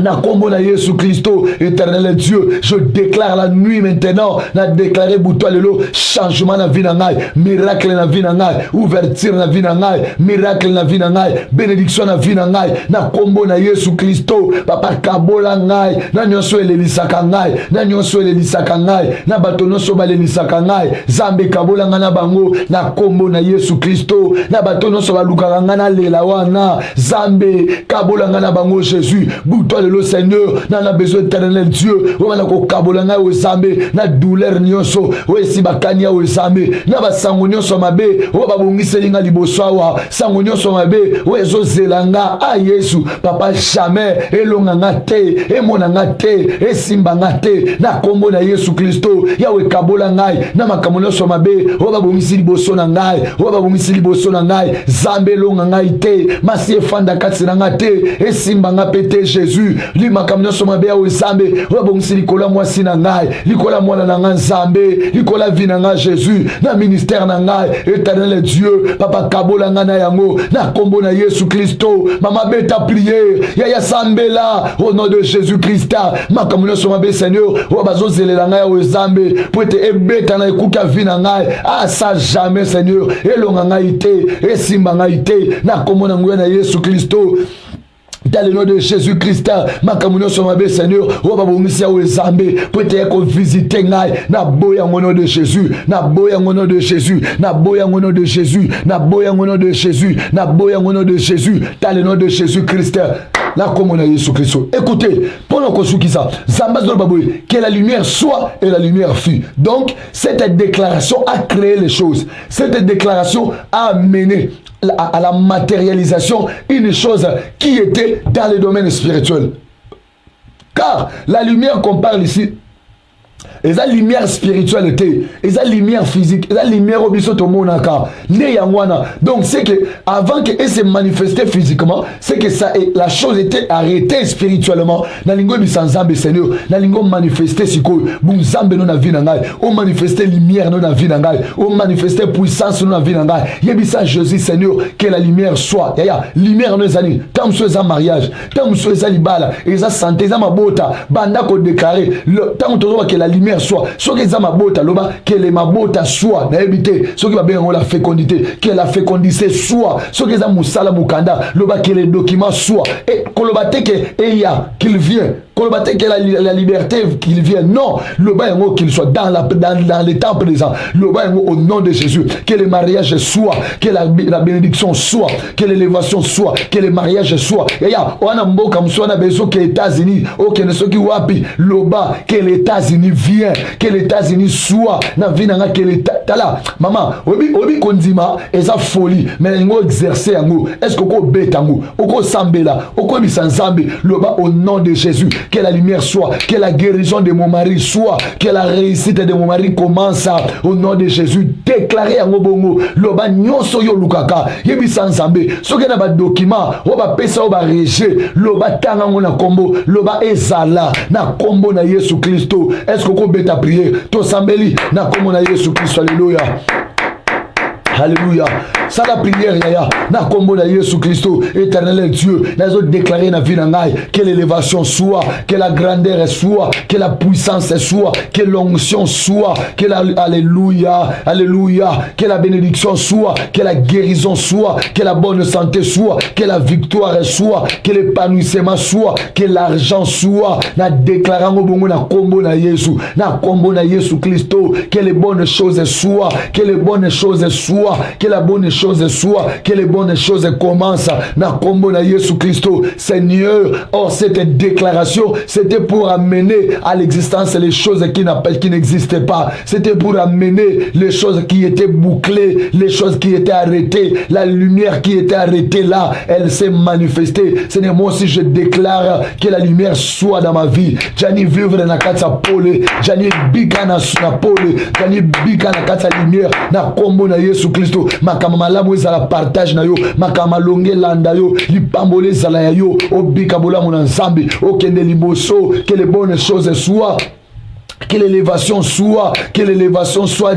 Na kombo na Yesu Christo, éternel Dieu, je déclare la nuit maintenant, na déclaré bouto lelo, changement na vie na ngai, miracle na vie na ngai, ouverture na vie na ngai, miracle na vie na ngai, bénédiction na vie na ngai, na kombo na Yesu Christo, papa kabola ngai, na nyonso elelisaka ngai, na nyonso elelisaka ngai, na bato nyonso balelisaka ngai, Zambe kabola nga na bango, na kombo na Yesu Christo, na bato nyonso balukaka nga na lela wana, Zambe kabola nga na bango Jésus, bouto le Seigneur, n'a pas besoin d'éternel Dieu. On a ko kabolanga o Zambe, na douleur nyonso, o esi bakania o Zambe, na ba sangonyo so mabe, o ba bongiselinga liboswa, sangonyo so mabe, o ezo zelanga, Yesu, papa jamais, elonga ngate, e mona ngate, e simba ngate, na kombo na Yesu Christo, ya we kabola ngai, na makamonyo so mabe, o ba bongisi liboso na ngai, o ba bongisi liboso na ngai, Zambe longa ngai te, masi efanda kati na ngate, e simba ngapete Jésus. Li makamno soma be o Zambe, o bongisi likola mwasi na ngai, likola mwana na ngai Zambe, likola vi na ngai Jésus, na ministère na ngai, éternel Dieu, papa kabola nga na yango, na kombo na Yesu Christo, mama beta prière, ya Zambe là, au nom de Jésus Christ, makamno soma be Seigneur, o bazo zelela ngai o Zambe, pour te ebeta na ekuka vi na ngai, ça jamais Seigneur, elonga ngai te, esimba ngai te, na kombo na nguya na Yesu Christo. Dans le nom de Jésus-Christ, ma communion sur ma belle Seigneur, on va vous misser au Zambé, peut-être visiter ngai, na boya au nom de Jésus, na boya au nom de Jésus, na boya au nom de Jésus, na boya au nom de Jésus, na boya au nom de Jésus, dans le nom de Jésus-Christ. Là, comme on a Jésus-Christ. Écoutez, pendant qu'on souki ça, que la lumière soit et la lumière fut. Donc, cette déclaration a créé les choses. Cette déclaration a amené à la matérialisation une chose qui était dans le domaine spirituel. Car la lumière qu'on parle ici, et la lumière spirituelle, et la lumière physique, et la lumière au biso to monaka, donc c'est que avant qu'elle se manifestait physiquement, c'est que ça, la chose était arrêtée spirituellement. Na lingo bisan Zambe Seigneur, na lingo manifester siko, bon Zambe non na vie nangai, on manifester lumière non na vie nangai, on manifester puissance non na vie nangai. Yebisa Jésus Seigneur, que la lumière soit. Yaya, lumière non zani, tant soit un mariage, tant soit ça libala, et ça santé, ça mabota, banda ko déclarer, tant que la lumière soit, ce qui est ma bota, que les mabota soit, n'habité, ce qui va bien la fécondité, que la fécondité soit, ce qui est moussala mukanda, que les documents soient, et kolobate que eya qu'il vient, que la liberté qu'il vienne. Non, le bas qu'il soit dans les temps présents. Le bas au nom de Jésus. Que le mariage soit, que la bénédiction soit, que l'élévation soit, que le mariage soit. Et ya, on a mboka msona beso que les États-Unis, ok, ne soki wapi, le bas, que les États-Unis viennent, que les États-Unis soient, na vinanga que les tala, maman, obi kondima, eza folie, mais ngo exercer yango, est-ce que ko betango, oko sambela, oko bisanzambe, le bas au nom de Jésus, que la lumière soit, que la guérison de mon mari soit, que la réussite de mon mari commence au nom de Jésus, déclarer yango bongo, le bas nyonso yo lukaka, yebi sanzambe, soki na ba document, oba pesa oba rejet, le bas tanga na kombo, le bas ezala, na kombo na Yesu Christo, est-ce que ko beta prier, to sambeli, na kombo na Yesu Christo, alléluia. Alléluia. Ça la prière, yaya. Na kombo na Yesu Christo, éternel Dieu. Nous avons déclaré na vie nangai que l'élévation soit, que la grandeur soit, que la puissance soit, que l'onction soit, que la alléluia, alléluia, que la bénédiction soit, que la guérison soit, que la bonne santé soit, que la victoire soit, que l'épanouissement soit, que l'argent soit. Na déclarant au bongo na kombo na Yesu, na kombo na Yesu Christo, que les bonnes choses soient, que les bonnes choses soient. Que la bonne chose soit, que les bonnes choses commencent. Na kombo na Yesu Christo, Seigneur. Or cette déclaration, c'était pour amener à l'existence les choses qui n'existaient pas. C'était pour amener les choses qui étaient bouclées, les choses qui étaient arrêtées, la lumière qui était arrêtée là, elle s'est manifestée. Seigneur, moi aussi je déclare que la lumière soit dans ma vie. Jani vivre na kata pole, Jani bika na pole, Jani bika na kata lumière. Na kombo na Yesu Christo, makama malamu ezala partage na yo, makama longe landa yo, lipambole ezala ya yo, obika bolamu na nzambe, okende liboso, que les bonnes choses soient. Que l'élévation soit,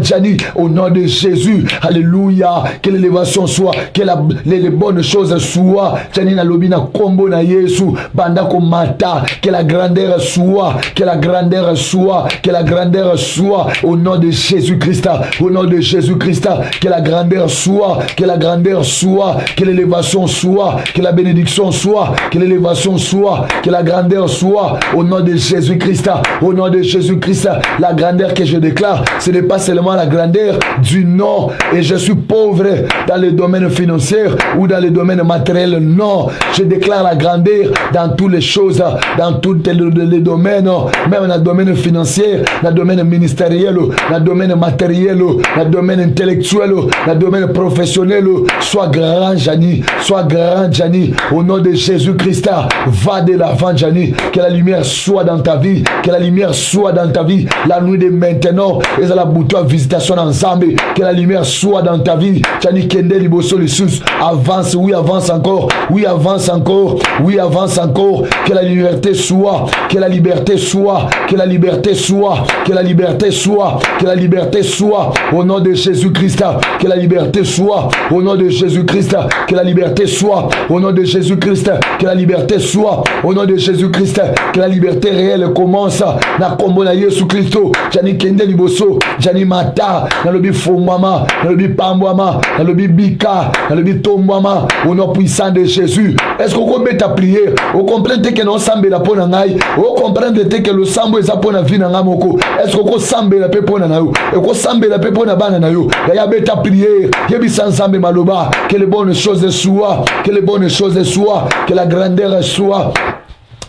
Jani, au nom de Jésus. Alléluia. Que l'élévation soit, que les bonnes choses soient. Jani na lobina kombo na Yesu, banda komata, que la grandeur soit, que la grandeur soit, que la grandeur soit, au nom de Jésus-Christ, au nom de Jésus-Christ, que la grandeur soit, que la grandeur soit, que l'élévation soit, que la bénédiction soit, que l'élévation soit, que la grandeur soit, au nom de Jésus-Christ, au nom de Jésus-Christ. La grandeur que je déclare, ce n'est pas seulement la grandeur du nom et je suis pauvre dans le domaine financier ou dans le domaine matériel. Non, je déclare la grandeur dans toutes les choses, dans tous les domaines, même dans le domaine financier, dans le domaine ministériel, dans le domaine matériel, dans le domaine intellectuel, dans le domaine professionnel. Sois grand, Jani, sois grand, Jani, au nom de Jésus-Christ. Va de l'avant, Jani, que la lumière soit dans ta vie, que la lumière soit dans ta vie, la nuit de maintenant, et à la bouton visitation ensemble, que la lumière soit dans ta vie. Jani Kende Liboso Lissus, avance, oui, avance encore, oui, avance encore, oui, avance encore, que la liberté soit, que la liberté soit, que la liberté soit, que la liberté soit, que la liberté soit, au nom de Jésus-Christ, que la liberté soit, au nom de Jésus-Christ, que la liberté soit, au nom de Jésus-Christ, que la liberté soit, au nom de Jésus-Christ, que la liberté réelle commence. Na kombo na Yesu Christo, Jani Kende Liboso, Jani Mata, na lobi Fomama, na lobi Pambwama, na lobi Bika, na lobi Tombwama, au nom puissant de Jésus. Est-ce qu'on peut ta prière? Vous comprenez que non sambe la pona ngai? Vous comprenez que le sambo est pona vie na ngamoko? Est-ce qu'on sambe la pepona na yo? Et qu'on sambe la pepona bana na yo? Ya beta prière, yebi sans sambe maloba, que les bonnes choses soient, que les bonnes choses soient, que la grandeur soit.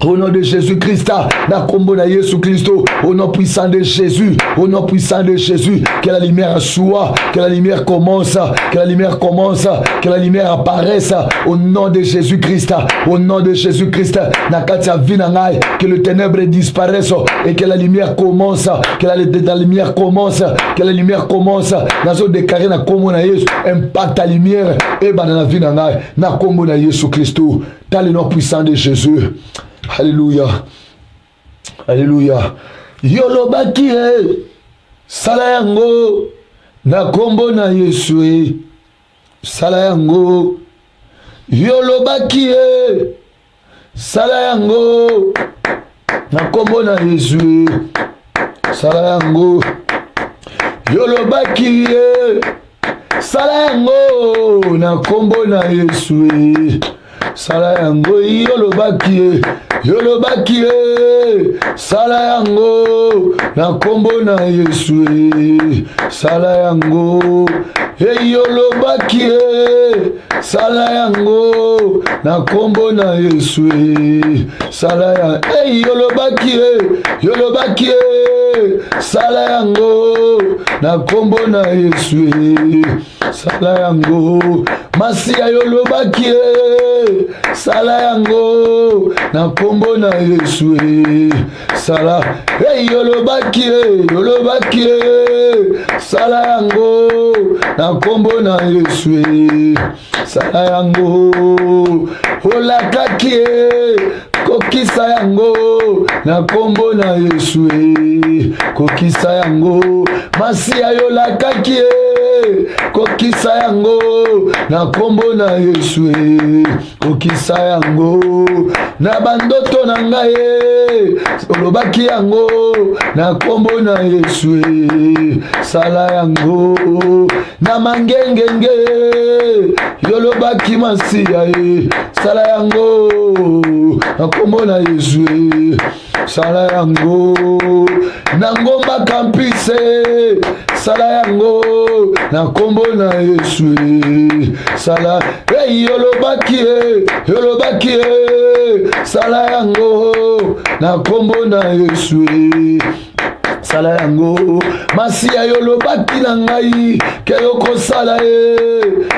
Au nom de Jésus-Christ, na kombo na Yesu Christo, au nom puissant de Jésus, au nom puissant de Jésus, que la lumière soit, que la lumière commence, que la lumière commence, que la lumière apparaisse, au nom de Jésus-Christ, au nom de Jésus-Christ, na katia vinangai, que le ténèbre disparaisse et que la lumière commence, que la lumière commence, que la lumière commence, na zo déclarer na kombo na Yesu, impact la lumière, et ben na vinangai, na kombo na Yesu Christo, dans le nom puissant de Jésus. Alléluia. Alléluia. Yolobaki sala yango na kombo na Yesu sala yango. Yolobaki sala yango na kombo na Yesu sala yango. Yolobaki sala yango na kombo na Yesu sala yango yolobaki yolobaki sala yango na kombo na Yesu sala yango yolobaki sala yango na kombo na Yesu sala ya yolobaki yolobaki sala yango na kombo na Yesu sala yango masia yolobaki sala yango na kombo na Yesu sala yolobaki yolobaki sala yango na kombo na Yesu sala yango olakaki kokisa yango na kombo na Yesu kokisa yango masia yolakaki kokisa yango na kombo na Yesu kokisa yango na bandoto na ngai olobaki yango na kombo na Yesu sala yango na mangengenge yolobaki masia sala yango na kombo na Yesu sala yango na ngomba kampise sala yango na kombo na Yesu sala yolobaki yolobaki sala yango na kombo na Yesu sala yango masia yolobaki na ngai ke yokosala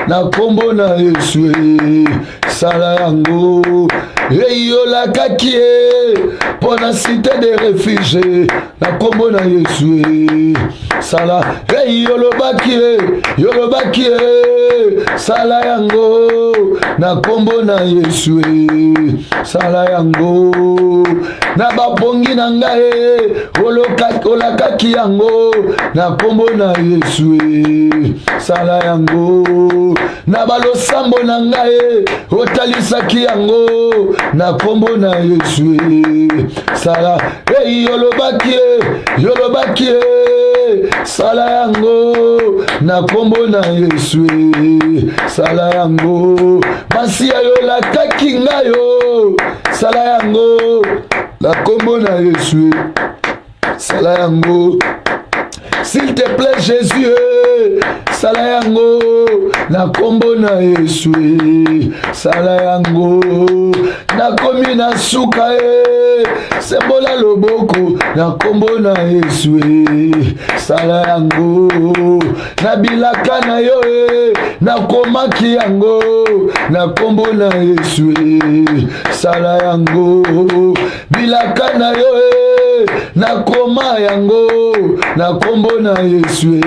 na kombo na Yesu sala yango yolakaki pona cité de réfugiés na kombo na Yesu sala yolobaki yolobaki sala yango na kombo na Yesu sala yango na bapongi na ngai olakaki yango na kombo na Yesu sala yango na balosambo na ngai otalisaki yango na kombo na Yesu sala yolobaki yolobaki sala yango na kombo na Yesu sala yango masia yolakaki ngayo sala yango na kombo na Yesu sala yango s'il te plaît Jésus sala yango na kombo na Yesu sala yango na komi na suka sembola loboko na kombo na Yesu sala yango na bilaka na yo na komaki yango na kombo na Yesu sala yango bilaka na yo na koma yango na kombo na Yesu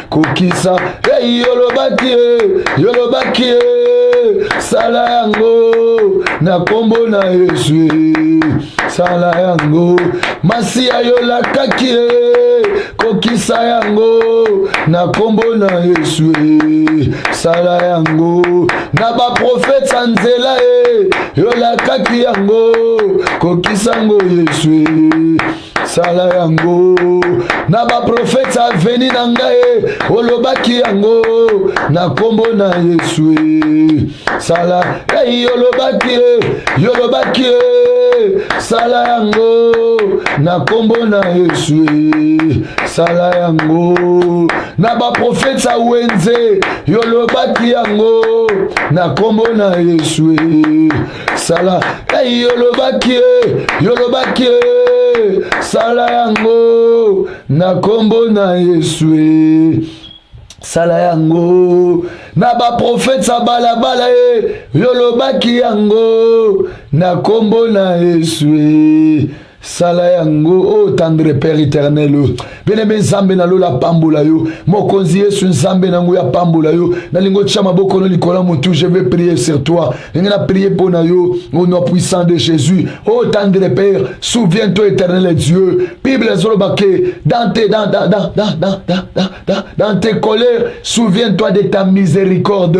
kokisa yolobaki yolobaki sala yango na kombo na Yesu sala yango masia yolakaki kokisa yango na kombo na Yesu sala yango na ba profeta nzela yolakaki yango kokisa yango Yesu sala yango na ba profeta veni na ngai olobaki yango na kombo na Yesu sala yolobaki yolobaki sala yango na kombo na Yesu sala yango na ba profeta wenze yolobaki yango na kombo na Yesu sala yolobaki yolobaki sala yango na kombo na Yesu sala yango na ba profeta balabala yolobaki yango na kombo na Yesu sala yango o tendre Père éternel bien-aimé nzambe na lola pambola yo mokonzi Yesu nzambe na nguya pambola yo na lingo tchama boko no likola mutu je vais prier sur toi ngena prier pour na yo au nom puissant de Jésus oh tendre Père souviens-toi éternel Dieu Bible zolobake dans tes colères souviens-toi de ta miséricorde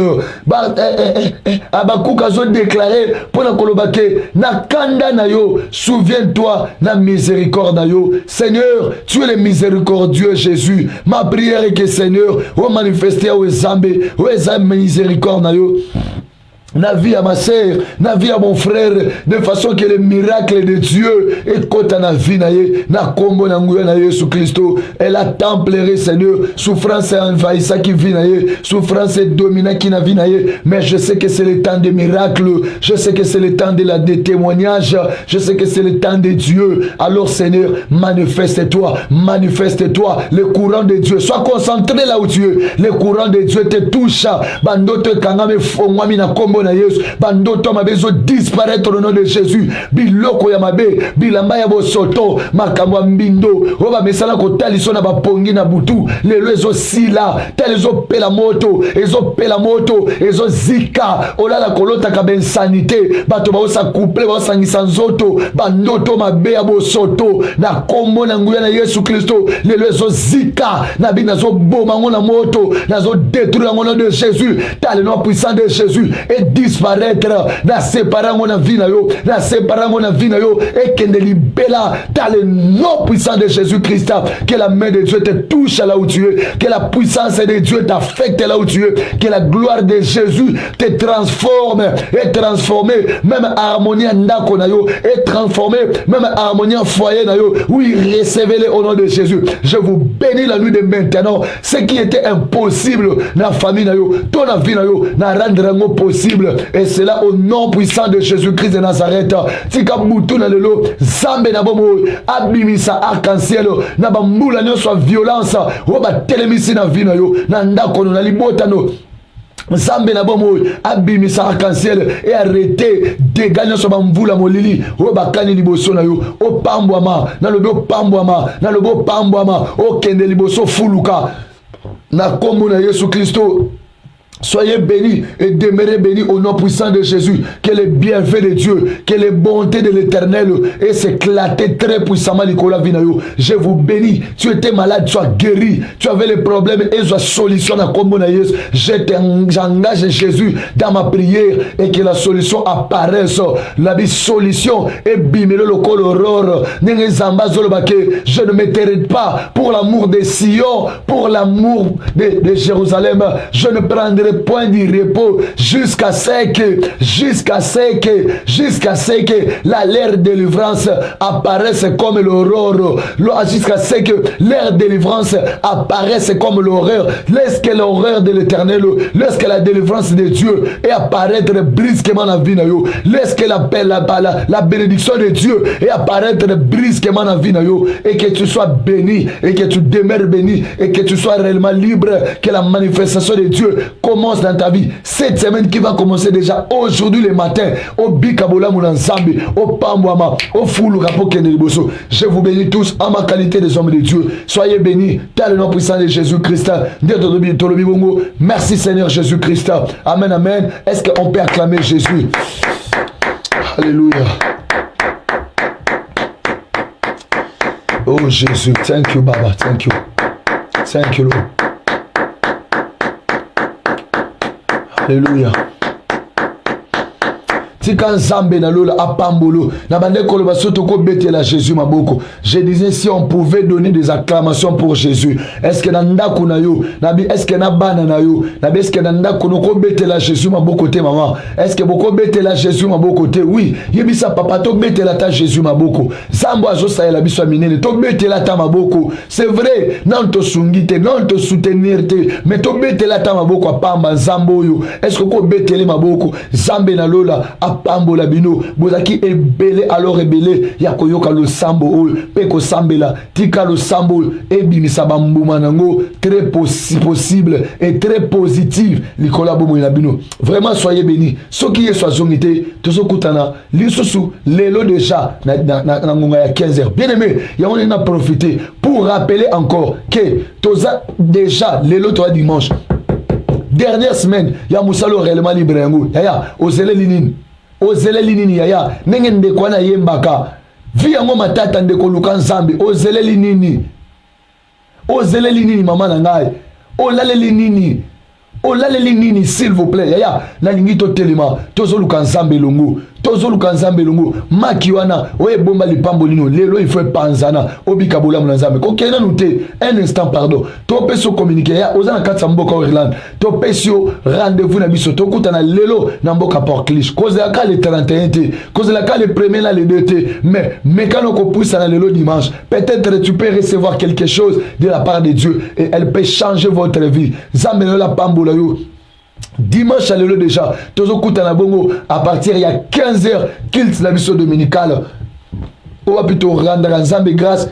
Abakuka zo déclarer pour na kolobake na kanda na yo souviens-toi na miséricorde na yo Seigneur tu es le miséricordieux Jésus ma prière est que Seigneur o manifester o zambe miséricorde na yo na vie à ma sœur, na vie à mon frère, de façon que le miracle de Dieu est côté na vie na ye, na kombo na nguya na Yesu Christo. Elle a tant pleuré, Seigneur. Souffrance est envahissant qui vit na ye, souffrance est dominant qui na vie na ye. Mais je sais que c'est le temps des miracles, je sais que c'est le temps des témoignages, je sais que c'est le temps de Dieu. Alors Seigneur, manifeste-toi, manifeste-toi, le courant de Dieu. Sois concentré là où tu es. Le courant de Dieu te touche. Bandote kangame fongwami na kombo na Yesu. Bandoto mabezo disparaître au nom de Jésus. Biloko ya mabe, bilamba ya bosoto, makamwa mbindo. Oba mesala ko taliso na bapongi na butu. Lelo ezo sila, taliso pela moto, ezo zika. Olala kolota ka ben sanité. Bato ba osa couple, ba osa ngisanzoto, bandoto mabe ya bosoto. Na kombo na nguya na Yesu Kristo. Lelo ezo zika, na bina zo boma ngona moto, na zo détruire au nom de Jésus. T'as le nom puissant de Jésus et disparaître. Na séparant mon vie na yo, na séparant mon vie na yo et que ne libéra. T'as le nom puissant de Jésus Christ. Que la main de Dieu te touche là où tu es, que la puissance de Dieu t'affecte là où tu es, que la gloire de Jésus te transforme et transforme même harmonie en ndako na yo et transformer même harmonie en foyer na yo. Oui, recevez-le au nom de Jésus. Je vous bénis la nuit de maintenant. Ce qui était impossible dans la famille na yo, ton vie na yo, na rendre possible. Et c'est là au nom puissant de Jésus-Christ de Nazareth. Tika mutu na lelo, zambe na bomo, abimisa arc-en-ciel, na bambula nyo soit violence, oba telemisi na vie na yo, na ndako na libota no. Zambe na bomo abimisa arc-en-ciel et arrêter dégagner sur bambula molili o bakani liboso na yo o pambwama na lobo pambwama na lobo pambwama o kende liboso fuluka na kombo na Yesu Kristo. Soyez bénis et demeurez bénis au nom puissant de Jésus. Que les bienfaits de Dieu, que les bontés de l'Éternel et s'éclater très puissamment Nicolas Vinayo. Je vous bénis. Tu étais malade, tu as guéri. Tu avais les problèmes et tu as solution à comme j'engage Jésus dans ma prière et que la solution apparaisse. La solution est bimelo le col aurore. Je ne me tairai pas pour l'amour de Sion, pour l'amour de Jérusalem. Je ne prendrai point du repos jusqu'à ce que l'ère de délivrance apparaisse comme l'aurore, jusqu'à ce que l'ère de délivrance apparaisse comme l'horreur. Laisse que l'horreur de l'Éternel, laisse que la délivrance de Dieu et apparaître brusquement dans la vie. Laisse que la bénédiction de Dieu et apparaître brusquement dans la vie. Et que tu sois béni et que tu demeures béni et que tu sois réellement libre, que la manifestation de Dieu commence dans ta vie. Cette semaine qui va commencer déjà aujourd'hui le matin au Bikabola Mounanzambi, au Pambouama, au Foulou Rapo Keneliboso. Je vous bénis tous en ma qualité des hommes de Dieu. Soyez bénis dans le nom puissant de Jésus-Christ. Merci Seigneur Jésus-Christ. Amen, amen. Est-ce qu'on peut acclamer Jésus? Alléluia. Oh Jésus, thank you Baba, thank you. Thank you Lord. Alléluia. Tika nzambe na lola apambolo na bandeko loba soto ko betela Jésus maboko. Je disais si on pouvait donner des acclamations pour Jésus. Est-ce que na ndako na yo, nabi est-ce que na bana na yo, nabi est-ce que na ndako no ko betela Jésus maboko te maman. Est-ce que boko betela Jésus maboko te? Oui, yebisa papa to betela ta Jésus maboko. Zambo azo sa la biso minene to betela ta maboko. C'est vrai, non to sungite, non to soutenir te, mais to betela ta maboko apamba zambo yo. Est-ce que ko betele maboko? Zambe na lola pambola bino bozaki ebele alors ebele ya koyoka lo sambo oyo pe ko sambela tika lo sambo ebimisa bambuma nango très possible et très positif likola bomo na bino. Vraiment soyez bénis. Soki yeso azongite tozokutana lisusu lelo déjà na ngonga ya 15h. Bien aimé, ya on a profité pour rappeler encore que toza déjà lelo to dimanche dernière semaine ya musalo réellement libre yango yaya ozele linini ozele linini yaya nenge ndeko na yembaka vi yango matata ndeko luka nzambe ozele linini mama na ngai olale linini s'il vous plaît yaya na lingi to telema tozo luka nzambe longo tozoluka nzambe longo maki wana oye bomba lipambo lino lelo il faut panzana obika bolamu na nzambe kokena nute un instant pardon to peso communiquer ya ozana katsa mboka Irlande to peso rendez-vous na biso to kutana lelo na mboka Port-Cliche cause la ka le 31 te cause la ka le premier na le 2 te mais quand on pousse na lelo dimanche peut-être tu peux recevoir quelque chose de la part de Dieu et elle peut changer votre vie nzambe la pambola yo. Dimanche à l'élo déjà, tozo kutana bongo à partir il y a 15h kilt la mission dominicale. Ou plutôt rendre nzambe grâce.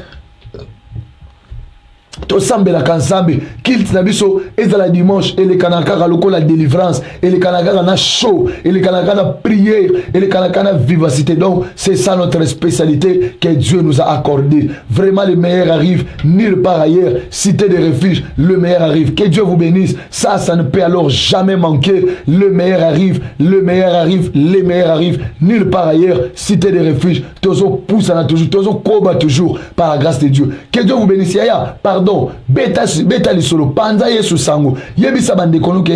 To sambe la kansambe kilt na biso ezala dimanche et les kanakara loko la délivrance et les kanakara na show et les kanakara prière et les kanakara vivacité. Donc c'est ça notre spécialité que Dieu nous a accordé. Vraiment le meilleur arrive nulle part ailleurs. Cité de refuge, le meilleur arrive. Que Dieu vous bénisse. Ça ne peut alors jamais manquer. Le meilleur arrive, le meilleur arrive, les meilleurs arrivent nulle part ailleurs. Cité de refuge, tozo pousse toujours, tozo koba toujours par la grâce de Dieu. Que Dieu vous bénisse. Yaya, pardon. Beta lisolo panza yesu sango yebisa bande konuke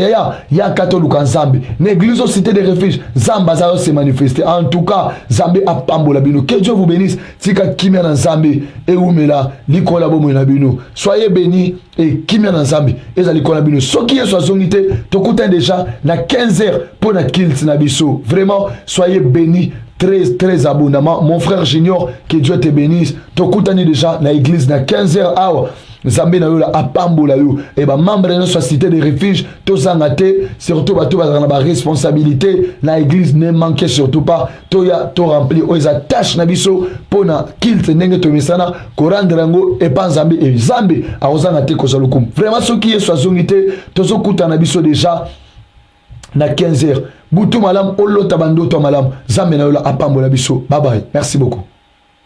ya katoluka nzambe l'église cité de refuge zamba za se manifester en tout cas zambe apambola bino. Que Dieu vous bénisse. Tika kimia na nzambe e umela likola bomo na bino. Soyez bénis et kimia na nzambe ezali kola bino soki yesu azongite tokuta déjà na 15h pour na kilt na biso. Vraiment soyez bénis très abondamment. Mon frère Junior, que Dieu te bénisse. Tokutani déjà na église na 15h hour. Nzambe na yo la apambola yo et ba membre de notre cité de refuge to zangate surtout ba to ba na responsabilité na église ne manquez surtout pas to ya to rempli o za tâche na biso pona kilt ndenge to misana ko rendre ngo et pas nzambe et nzambe a ozangate ko zalukum. Vraiment ce qui est soazongité to zokuta na biso déjà na 15h butu malam olo tabando to malam nzambe na yo la apambola biso. Bye bye, merci beaucoup.